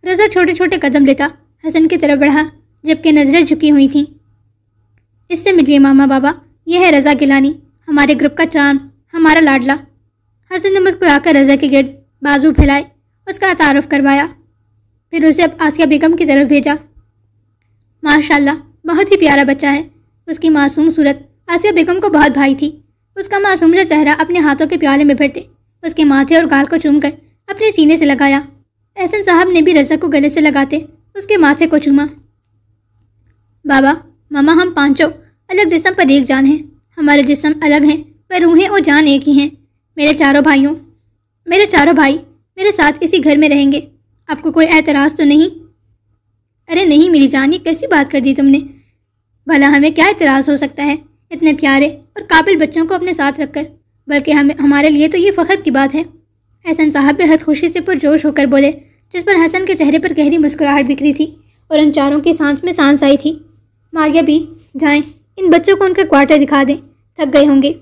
رضا چھوٹے چھوٹے قدم لیتا حسن کی طرف بڑھا، جبکہ نظریں جھکی ہوئی تھیں۔ اس سے ملیے ماما بابا، یہ ہے رضا گیلانی، ہمارے گروپ کا چارم، ہمارا لاڈلا۔ حسن نے مسکرا کر رضا کے گرد بازو پھیلائے اس کا تعارف کروایا، پھر اسے آسیہ بیگم کی طرف بھیجا۔ ماشاءاللہ، بہت ہی پیارا بچہ ہے۔ اس کی معصوم صورت آسیہ بیگم کو بہت بھائی تھی۔ اس کا معصوم سا چہرہ اپنے ہاتھوں کے پیالے میں بھرتے اس کے ماتھے اور گال کو چوم کر اپنے سینے سے لگایا۔ احسن صاحب نے بھی رضا کو گلے سے لگاتے اس کے ماتھے کو چوما۔ بابا، ماما، ہم پانچوں الگ جسم پر ایک جان ہیں، ہمارے جسم الگ ہیں پر روحیں اور جان ایک ہی ہیں۔ میرے چاروں بھائی میرے ساتھ اسی گھر میں رہیں گے، آپ کو کوئی اعتراض تو نہیں؟ ارے نہیں میری جان، یہ کیسی بات کر دی تم نے؟ بھلا ہمیں کیا اعتراض ہو سکتا ہے اتنے پیارے اور قابل بچوں کو اپنے ساتھ رکھ کر، بلکہ ہمارے لیے تو یہ فخر کی بات ہے۔ احسن صاحب بے حد خوشی سے پرجوش ہو کر بولے، جس پر حسن کے چہرے پر گہری مسکراہٹ بکھری تھی اور ان چاروں کی سانس میں سانس آئی تھی۔ ماریہ بھی، جائیں ان بچوں کو ان کا کوارٹر دکھا دیں، تھک گئے ہوں گے۔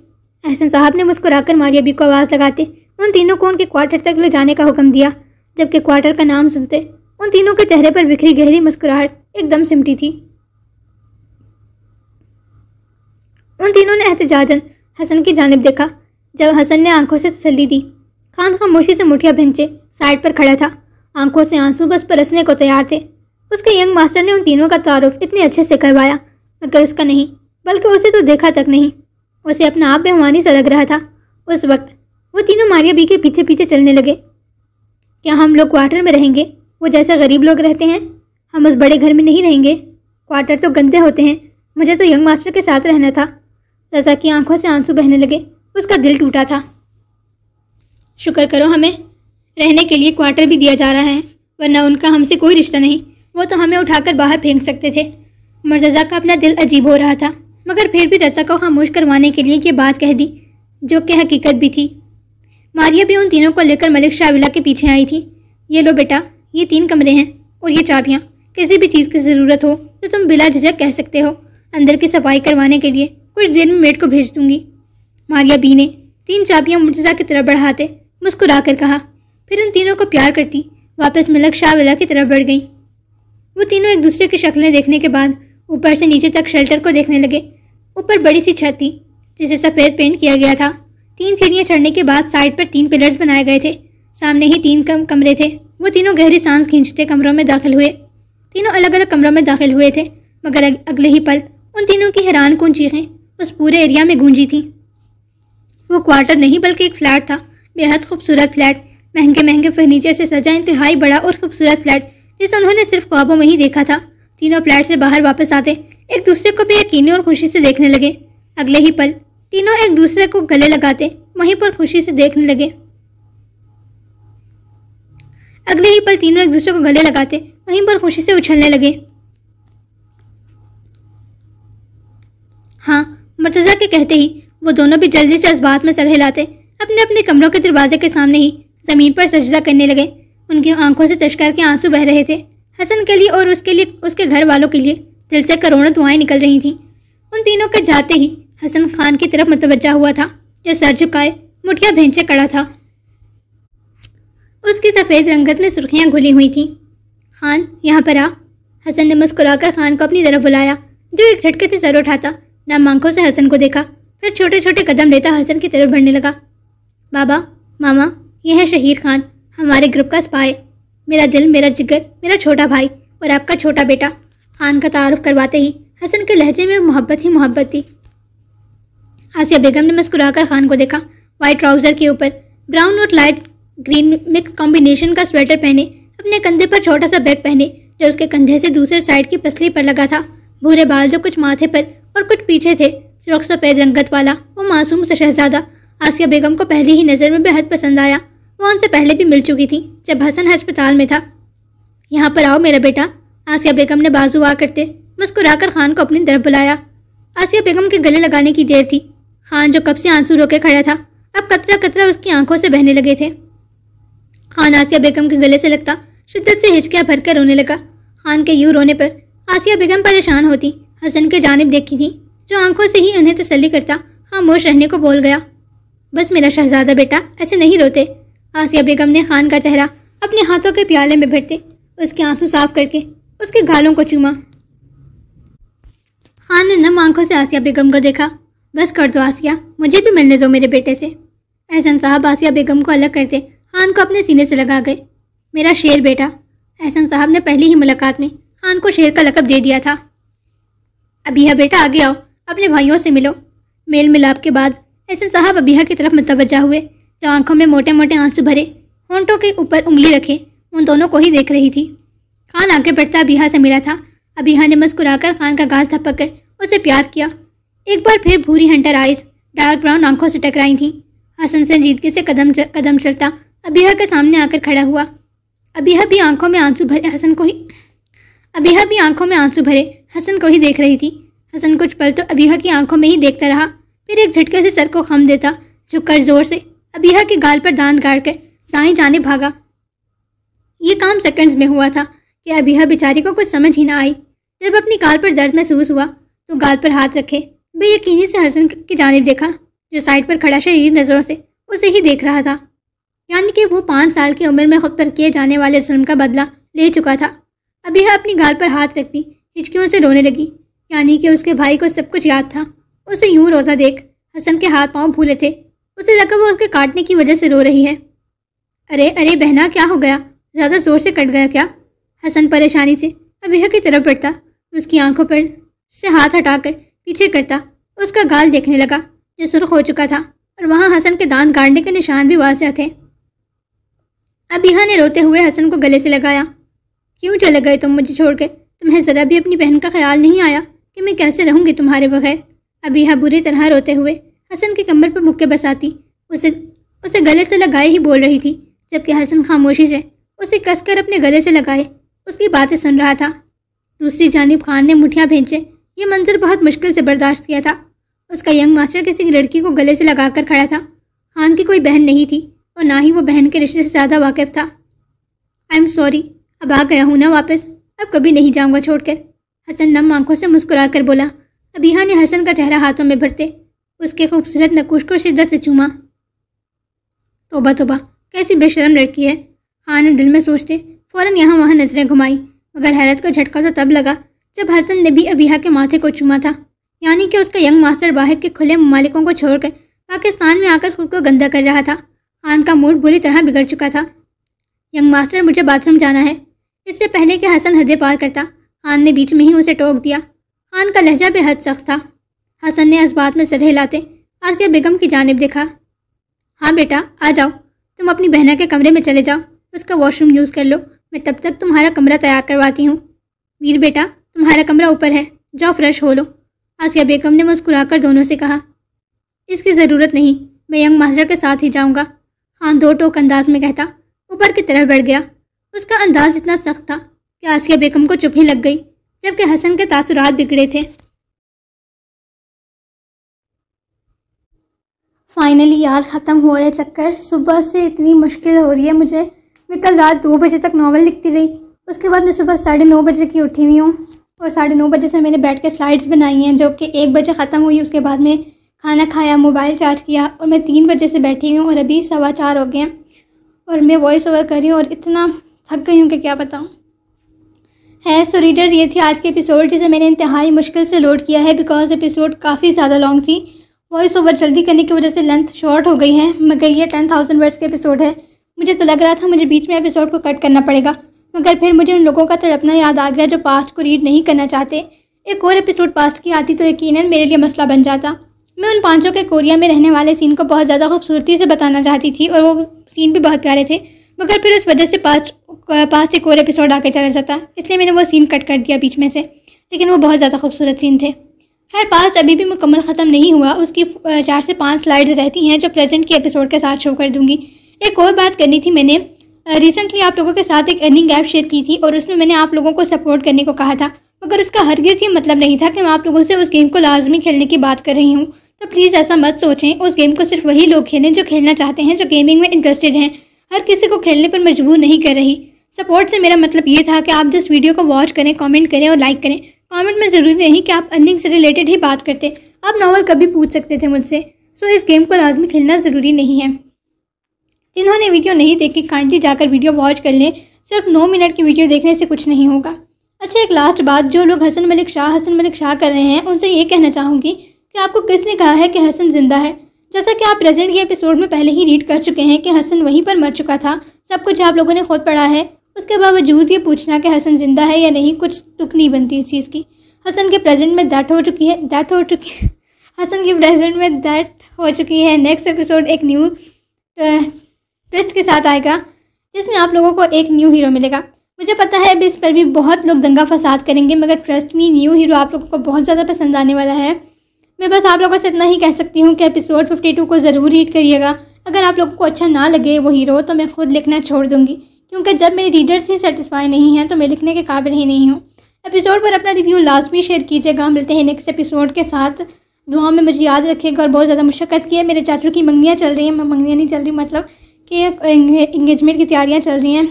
احسن صاحب نے مسکرا کر ماریہ بھی کو آواز لگاتے ان تینوں کو ان کے کوارٹر تک لے جانے کا حکم دیا، جبکہ کوارٹر کا نام سنتے ان تینوں کے چہرے پر بکھری گہری مسکراہٹ ایک دم سمٹی تھی۔ ان تینوں نے احتجاجاً حسن کی جانب دیکھا۔ جب حسن نے آنکھوں سے تسلی دی، خان خاموشی سے مٹھیاں بھینچے سائڈ پر کھڑا تھا، آنکھوں سے آنسو بس برسنے کو تیار تھے۔ اس کے ینگ ماسٹر نے ان تینوں کا تعارف اتنے اچھے سے کروایا، مگر اس کا نہیں، بلکہ اسے تو دیکھا تک نہیں۔ اسے اپنا آپ بہوانی سا لگ رہا تھا۔ اس وقت وہ تینوں ماریہ بی کے پیچھے پیچھے چلنے لگے۔ کیا ہم لوگ کوارٹر میں رہیں گے؟ وہ جیسے غریب لوگ رہتے ہیں، ہم اس بڑے گھر میں نہیں رہیں گے۔ کوارٹر تو گندے ہوتے ہیں، مجھے تو ینگ ماسٹر کے ساتھ رہنا تھا۔ رضا کی آنکھوں سے آنسو بہنے لگے، اس کا دل ٹوٹا تھا۔ شکر کرو ہمیں رہنے کے لیے کوارٹر بھی دیا جا رہا ہے، ورنہ ان کا ہم سے کوئی رشتہ نہیں، وہ تو ہمیں اٹھا کر باہر پھینک سکتے تھے۔ مرتضیٰ کا اپنا دل عجیب ہو رہا تھا، مگر پھر بھی رضا کو خاموش کروانے کے لیے یہ بات کہہ دی جو کہ حقیقت بھی تھی۔ ماریہ بھی ان تینوں کو لے کر ملک شاہ ولا کے پیچھے آئی تھی۔ یہ لو بیٹا، یہ 3 کمرے ہیں اور یہ چابیاں، کسی بھی چیز کی ضرورت ہو تو تم بلا جھجک کہہ سکتے ہو۔ اندر کی صفائی کروانے کے لیے کچھ دیر میں میڈ کو بھیج دوں گی۔ ماریہ بی نے 3 چابیاں مرتضیٰ کی طرف بڑھاتے مسکرا کر کہا، پھر ان تینوں کو پیار کرتی واپس ملک شاہ ولا کی طرف بڑھ گئیں۔ وہ تینوں ایک دوسرے کی شکلیں دیکھنے کے بعد اوپر سے نیچے تک شیلٹر کو دیکھنے لگے۔ اوپر بڑی سی چھت تھی جسے سفید پینٹ کیا گیا تھا۔ 3 سیڑھیاں چڑھنے کے بعد سائڈ پر 3 پلرز بنائے گئے تھے۔ سامنے ہی 3 کمرے تھے۔ وہ تینوں گہری سانس کھینچتے کمروں میں داخل ہوئے۔ تینوں الگ الگ کمروں میں داخل ہوئے تھے، مگر اگلے ہی پل ان تینوں کی حیران کن چیخیں اس پورے ایریا میں گونجی تھیں۔ وہ کوارٹر نہیں بلکہ ایک فلیٹ تھا، بے حد خوبصورت فلیٹ، مہنگے فرنیچر سے سجا انتہائی بڑا اور خوبصورت فلیٹ جسے انہوں نے صرف خوابوں میں ہی دیکھا تھا۔ تینوں فلیٹ سے باہر واپس آتے ایک دوسرے کو بے یقینی اور خوشی سے دیکھنے لگے۔ اگلے ہی پل تینوں ایک دوسرے کو گلے لگاتے وہیں پر خوشی سے دیکھنے لگے۔ اگلے ہی پل تینوں ایک دوسرے کو گلے لگاتے وہیں پر خوشی سے اچھلنے لگے۔ ہاں، مرتضیٰ کے کہتے ہی وہ دونوں بھی جلدی سے اس بات میں سر ہلاتے اپنے اپنے کمروں کے دروازے کے سامنے ہی زمین پر سجدہ کرنے لگے۔ ان کی آنکھوں سے تشکر کے آنسو بہ رہے تھے۔ حسن کے لیے اور اس کے گھر والوں کے لیے دل سے کروڑوں دعائیں نکل رہی تھیں۔ ان تینوں کے جاتے ہی حسن خان کی طرف متوجہ ہوا تھا جو سر جھکائے مٹھیاں بھینچے کڑا تھا۔ اس کی سفید رنگت میں سرخیاں گھلی ہوئی تھیں۔ خان یہاں پر آ۔ حسن نے مسکرا کر خان کو اپنی طرف بلایا جو ایک جھٹکے سے سر اٹھاتا نم آنکھوں سے حسن کو دیکھا، پھر چھوٹے چھوٹے قدم لیتا حسن کی طرف بڑھنے لگا۔ بابا، ماما، یہ ہے شہیر خان، ہمارے گروپ کا سپاہی، میرا دل، میرا جگر، میرا چھوٹا بھائی اور آپ کا چھوٹا بیٹا۔ خان کا تعارف کرواتے ہی حسن کے لہجے میں محبت ہی محبت تھی۔ آسیہ بیگم نے مسکرا کر خان کو دیکھا۔ وائٹ ٹراؤزر کے اوپر براؤن اور لائٹ گرین مکس کمبینیشن کا سویٹر پہنے، اپنے کندھے پر چھوٹا سا بیگ پہنے جو اس کے کندھے سے دوسرے سائڈ کی پسلی پر لگا تھا، بھورے بال جو کچھ ماتھے پر اور کچھ پیچھے تھے، سرخ سفید رنگت والا وہ معصوم سا شہزادہ آسیہ بیگم کو پہلی ہی نظر میں بے حد پسند آیا۔ وہ ان سے پہلے بھی مل چکی تھی جب حسن ہسپتال میں تھا۔ یہاں پر آؤ میرا بیٹا، آسیہ بیگم نے بازو آ کرتے مسکرا کر خان کو اپنی طرف بلایا۔ آسیہ بیگم کے گلے لگانے کی دیر تھی۔ خان جو کب سے آنسو روکے کھڑا تھا اب قطرہ قطرہ اس کی آنکھوں سے بہنے لگے تھے۔ خان آسیہ بیگم کے گلے سے لگتا شدت سے ہچکیاں بھر کر رونے لگا۔ خان کے یوں رونے پر آسیہ بیگم پریشان ہوتی، حسن کے جانب دیکھی تھی جو آنکھوں سے ہی انہیں تسلی کرتا خاموش رہنے کو بول گیا۔ بس میرا شہزادہ بیٹا، ایسے نہیں روتے۔ آسیہ بیگم نے خان کا چہرہ اپنے ہاتھوں کے پیالے میں بھرتے اس کے آنسو صاف کر کے اس کے گالوں کو چوما۔ خان نے نم آنکھوں سے آسیہ بیگم کو دیکھا۔ بس کر دو آسیہ، مجھے بھی ملنے دو میرے بیٹے سے۔ احسن صاحب آسیہ بیگم کو الگ کرتے خان کو اپنے سینے سے لگا گئے۔ میرا شیر بیٹا۔ احسن صاحب نے پہلی ہی ملاقات میں خان کو شیر کا لقب دے دیا تھا۔ ابیہ بیٹا آگے آؤ، اپنے بھائیوں سے ملو۔ میل ملاپ کے بعد احسن صاحب ابیہ کی طرف متوجہ ہوئے جو آنکھوں میں موٹے موٹے آنسو بھرے، ہونٹوں کے اوپر انگلی رکھے ان دونوں کو ہی دیکھ رہی تھی۔ خان آگے بڑھتا ابیہ سے ملا تھا۔ ابیہ نے مسکرا کر خان کا گال تھپک کر اسے پیار کیا۔ ایک بار پھر بھوری ہنٹر آئیز ڈارک براؤن آنکھوں سے ٹکرائی تھیں۔ حسن سنجیدگی سے قدم چلتا ابیہ کے سامنے آ کر کھڑا ہوا۔ ابیہ بھی آنکھوں میں آنسو بھرے حسن کو ہی دیکھ رہی تھی۔ حسن کچھ پل تو ابیہ کی آنکھوں میں ہی دیکھتا رہا، پھر ایک جھٹکے سے سر کو خم دیتا، جھک کر زور سے ابیہ کے گال پر دانت گاڑ کر دائیں جانب بھاگا۔ یہ کام سیکنڈز میں ہوا تھا کہ ابیہ بیچاری کو کچھ سمجھ ہی نہ آئی۔ جب اپنی گال پر درد محسوس ہوا تو گال پر ہاتھ رکھے بے یقینی سے حسن کی جانب دیکھا جو سائڈ پر کھڑا شدید نظروں سے اسے ہی دیکھ رہا تھا، یعنی کہ وہ 5 سال کی عمر میں خود پر کیے جانے والے ظلم کا بدلہ لے چکا تھا۔ ابیہ اپنی گال پر ہاتھ رکھتی ہچکیوں سے رونے لگی، یعنی کہ اس کے بھائی کو سب کچھ یاد تھا۔ اسے یوں روتا دیکھ حسن کے ہاتھ پاؤں پھولے تھے، اسے لگا وہ اس کے کاٹنے کی وجہ سے رو رہی ہے۔ ارے بہنا، کیا ہو گیا؟ زیادہ زور سے کٹ گیا کیا؟ حسن پریشانی سے ابیہ کی طرف بڑھتا، اس کی آنکھوں پر سے ہاتھ ہٹا کر پیچھے کرتا اس کا گال دیکھنے لگا جو سرخ ہو چکا تھا اور وہاں حسن کے دانت گاڑنے کے نشان بھی واضح تھے۔ ابیہ نے روتے ہوئے حسن کو گلے سے لگایا۔ کیوں چلے گئے تم مجھے چھوڑ کے؟ تمہیں ذرا بھی اپنی بہن کا خیال نہیں آیا کہ میں کیسے رہوں گی تمہارے بغیر؟ ابیہ بری طرح روتے ہوئے حسن کی کمر پر مکے بساتی اسے گلے سے لگائے ہی بول رہی تھی، جبکہ حسن خاموشی سے اسے کس کر اپنے گلے سے لگائے اس کی باتیں سن رہا تھا۔ دوسری جانب خان نے مٹھیاں بھینچے یہ منظر بہت مشکل سے برداشت کیا تھا۔ اس کا ینگ ماسٹر کسی لڑکی کو گلے سے لگا کر کھڑا تھا۔ خان کی کوئی بہن نہیں تھی اور نہ ہی وہ بہن کے رشتے سے زیادہ واقف تھا۔ آئی ایم سوری، اب آ گیا ہوں نا واپس، اب کبھی نہیں جاؤں گا چھوڑ کر۔ حسن نم آنکھوں سے مسکرا کر بولا۔ ابیہ نے حسن کا چہرہ ہاتھوں میں بھرتے اس کے خوبصورت نقوش کو شدت سے چوما۔ توبہ توبہ، کیسی بے شرم لڑکی ہے، خان نے دل میں سوچتے فوراً یہاں وہاں نظریں گھمائی، مگر حیرت کا جھٹکا تو تب لگا جب حسن نے بھی ابیہ کے ماتھے کو چوما تھا، یعنی کہ اس کا ینگ ماسٹر باہر کے کھلے ممالکوں کو چھوڑ کر پاکستان میں آ کر خود کو گندا کر رہا تھا۔ خان کا موڈ بری طرح بگڑ چکا تھا۔ ینگ ماسٹر، مجھے باتھ روم جانا ہے۔ اس سے پہلے کہ حسن حدیں پار کرتا خان نے بیچ میں ہی اسے ٹوک دیا۔ خان کا لہجہ بے حد سخت تھا۔ حسن نے اس بات میں سر ہلاتے آسیہ بیگم کی جانب دیکھا۔ ہاں بیٹا آ جاؤ، تم اپنی بہنا کے کمرے میں چلے جاؤ، اس کا واش روم یوز کر لو، میں تب تک تمہارا کمرہ تیار کرواتی ہوں۔ ویر بیٹا، تمہارا کمرہ اوپر ہے، جاؤ فریش ہو لو، آسیہ بیگم نے مسکرا کر دونوں سے کہا۔ اس کی ضرورت نہیں، میں ینگ ماسٹر کے ساتھ ہی جاؤں گا، خان دو ٹوک انداز میں کہتا اوپر کی طرف بڑھ گیا۔ اس کا انداز اتنا سخت تھا کہ آسیہ بیگم کو چپ ہی لگ گئی، جبکہ حسن کے تاثرات بگڑے تھے۔ فائنلی یار ختم ہوا یہ چکر، صبح سے اتنی مشکل ہو رہی ہے مجھے۔ میں کل رات 2 بجے تک ناول لکھتی رہی، اس کے بعد میں صبح 9:30 بجے کی اٹھی ہوئی ہوں۔ اور 9:30 بجے سے میں نے بیٹھ کے سلائڈس بنائی ہیں جو کہ 1 بجے ختم ہوئی. اس کے بعد میں کھانا کھایا, موبائل چارج کیا, اور میں 3 بجے سے بیٹھی ہوں اور ابھی 4:15 ہو گئے ہیں اور میں وائس اوور کر رہی ہوں اور اتنا تھک گئی ہوں کہ کیا بتاؤں. خیر سو ریڈرز, یہ تھی آج کے ایپیسوڈ جسے میں نے انتہائی مشکل سے لوڈ کیا ہے بیکاز ایپیسوڈ کافی زیادہ لانگ تھی. وائس اوور جلدی کرنے کی وجہ سے لینتھ شارٹ ہو گئی ہے, مگر یہ 10,000 ورڈز کے ایپیسوڈ ہے. مجھے تو لگ رہا تھا مجھے بیچ میں ایپیسوڈ کو کٹ کرنا پڑے گا, مگر پھر مجھے ان لوگوں کا تڑپنا یاد آ گیا جو پاسٹ کو ریڈ نہیں کرنا چاہتے. ایک اور ایپیسوڈ پاسٹ کی آتی تو یقیناً میرے لیے مسئلہ بن جاتا. میں ان 5 کے کوریا میں رہنے والے سین کو بہت زیادہ خوبصورتی سے بتانا چاہتی تھی اور وہ سین بھی بہت پیارے تھے, مگر پھر اس وجہ سے پاسٹ ایک اور ایپیسوڈ آ کے چلا جاتا, اس لیے میں نے وہ سین کٹ کر دیا بیچ میں سے, لیکن وہ بہت زیادہ خوبصورت سین تھے. خیر پاسٹ ابھی بھی مکمل ختم نہیں ہوا, اس کی 4 سے 5 سلائڈز رہتی ہیں جو پریزنٹ کے ایپیسوڈ کے ساتھ شو کر دوں گی. ایک اور بات کرنی تھی, میں نے ریسنٹلی آپ لوگوں کے ساتھ ایک ارننگ ایپ شیئر کی تھی اور اس میں نے آپ لوگوں کو سپورٹ کرنے کو کہا تھا, مگر اس کا ہرگز یہ مطلب نہیں تھا کہ میں آپ لوگوں سے اس گیم کو لازمی کھیلنے کی بات کر رہی ہوں. تو پلیز ایسا مت سوچیں, اس گیم کو صرف وہی لوگ کھیلیں جو کھیلنا چاہتے ہیں, جو گیمنگ میں انٹرسٹڈ ہیں. ہر کسی کو کھیلنے پر مجبور نہیں کر رہی. سپورٹ سے میرا مطلب یہ تھا کہ آپ جس ویڈیو کو واچ کریں, کامنٹ کریں اور لائک کریں. کامنٹ میں ضروری نہیں کہ آپ ارننگ سے ریلیٹڈ ہی بات کرتے, آپ ناول کبھی پوچھ سکتے تھے مجھ سے. سو اس گیم کو لازمی کھیلنا ضروری نہیں ہے. جنہوں نے ویڈیو نہیں دیکھی کائنڈلی جا کر ویڈیو واچ کر لیں, صرف 9 منٹ کی ویڈیو دیکھنے سے کچھ نہیں ہوگا. اچھا ایک لاسٹ بات, جو لوگ حسن ملک شاہ کر رہے ہیں ان سے یہ کہنا چاہوں گی کہ آپ کو کس نے کہا ہے کہ حسن زندہ ہے. جیسا کہ آپ پریزنٹ کے ایپیسوڈ میں پہلے ہی ریڈ کر چکے ہیں کہ حسن وہیں پر مر چکا تھا. سب کچھ آپ لوگوں نے خود پڑھا ہے. اس کے باوجود یہ پوچھنا کہ حسن زندہ ہے یا نہیں, کچھ تک نہیں بنتی اس چیز کی. حسن کے پریزنٹ میں ڈیتھ ہو چکی ہے. نیکسٹ ایپیسوڈ ایک نیو ٹوسٹ کے ساتھ آئے گا جس میں آپ لوگوں کو ایک نیو ہیرو ملے گا. مجھے پتا ہے اب اس پر بھی بہت لوگ دنگا فساد کریں گے, مگر ٹرسٹ می نیو ہیرو آپ لوگوں کو بہت زیادہ پسند آنے والا ہے. میں بس آپ لوگوں سے اتنا ہی کہہ سکتی ہوں کہ ایپیسوڈ 52 کو ضرور ریڈ کریے گا. اگر آپ لوگوں کو اچھا نہ لگے وہ ہیرو تو میں خود لکھنا چھوڑ دوں گی, کیونکہ جب میرے ریڈرز ہی سیٹسفائی نہیں ہیں تو میں لکھنے کے قابل ہی نہیں ہوں. ایپیسوڈ پر اپنا ریویو لازمی شیئر کیجیے گا. ملتے ہیں نیکسٹ ایپیسوڈ کے ساتھ. دعا میں مجھے یاد رکھے گا اور بہت زیادہ مشقت کی ہے. میرے چاچو کی منگنیاں چل رہی ہیں, منگنیاں نہیں چل رہی مطلب کہ انگیجمنٹ کی تیاریاں چل رہی ہیں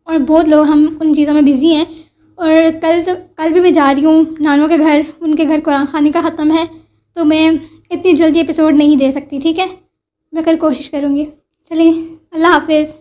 اور بہت لوگ ہم ان چیزوں میں بزی ہیں. اور کل بھی میں جا رہی ہوں نانوں کے گھر, ان کے گھر قرآن خوانی کا ختم ہے, تو میں اتنی جلدی ایپیسوڈ نہیں دے سکتی. ٹھیک ہے, میں کل کوشش کروں گی. چلیے اللہ حافظ.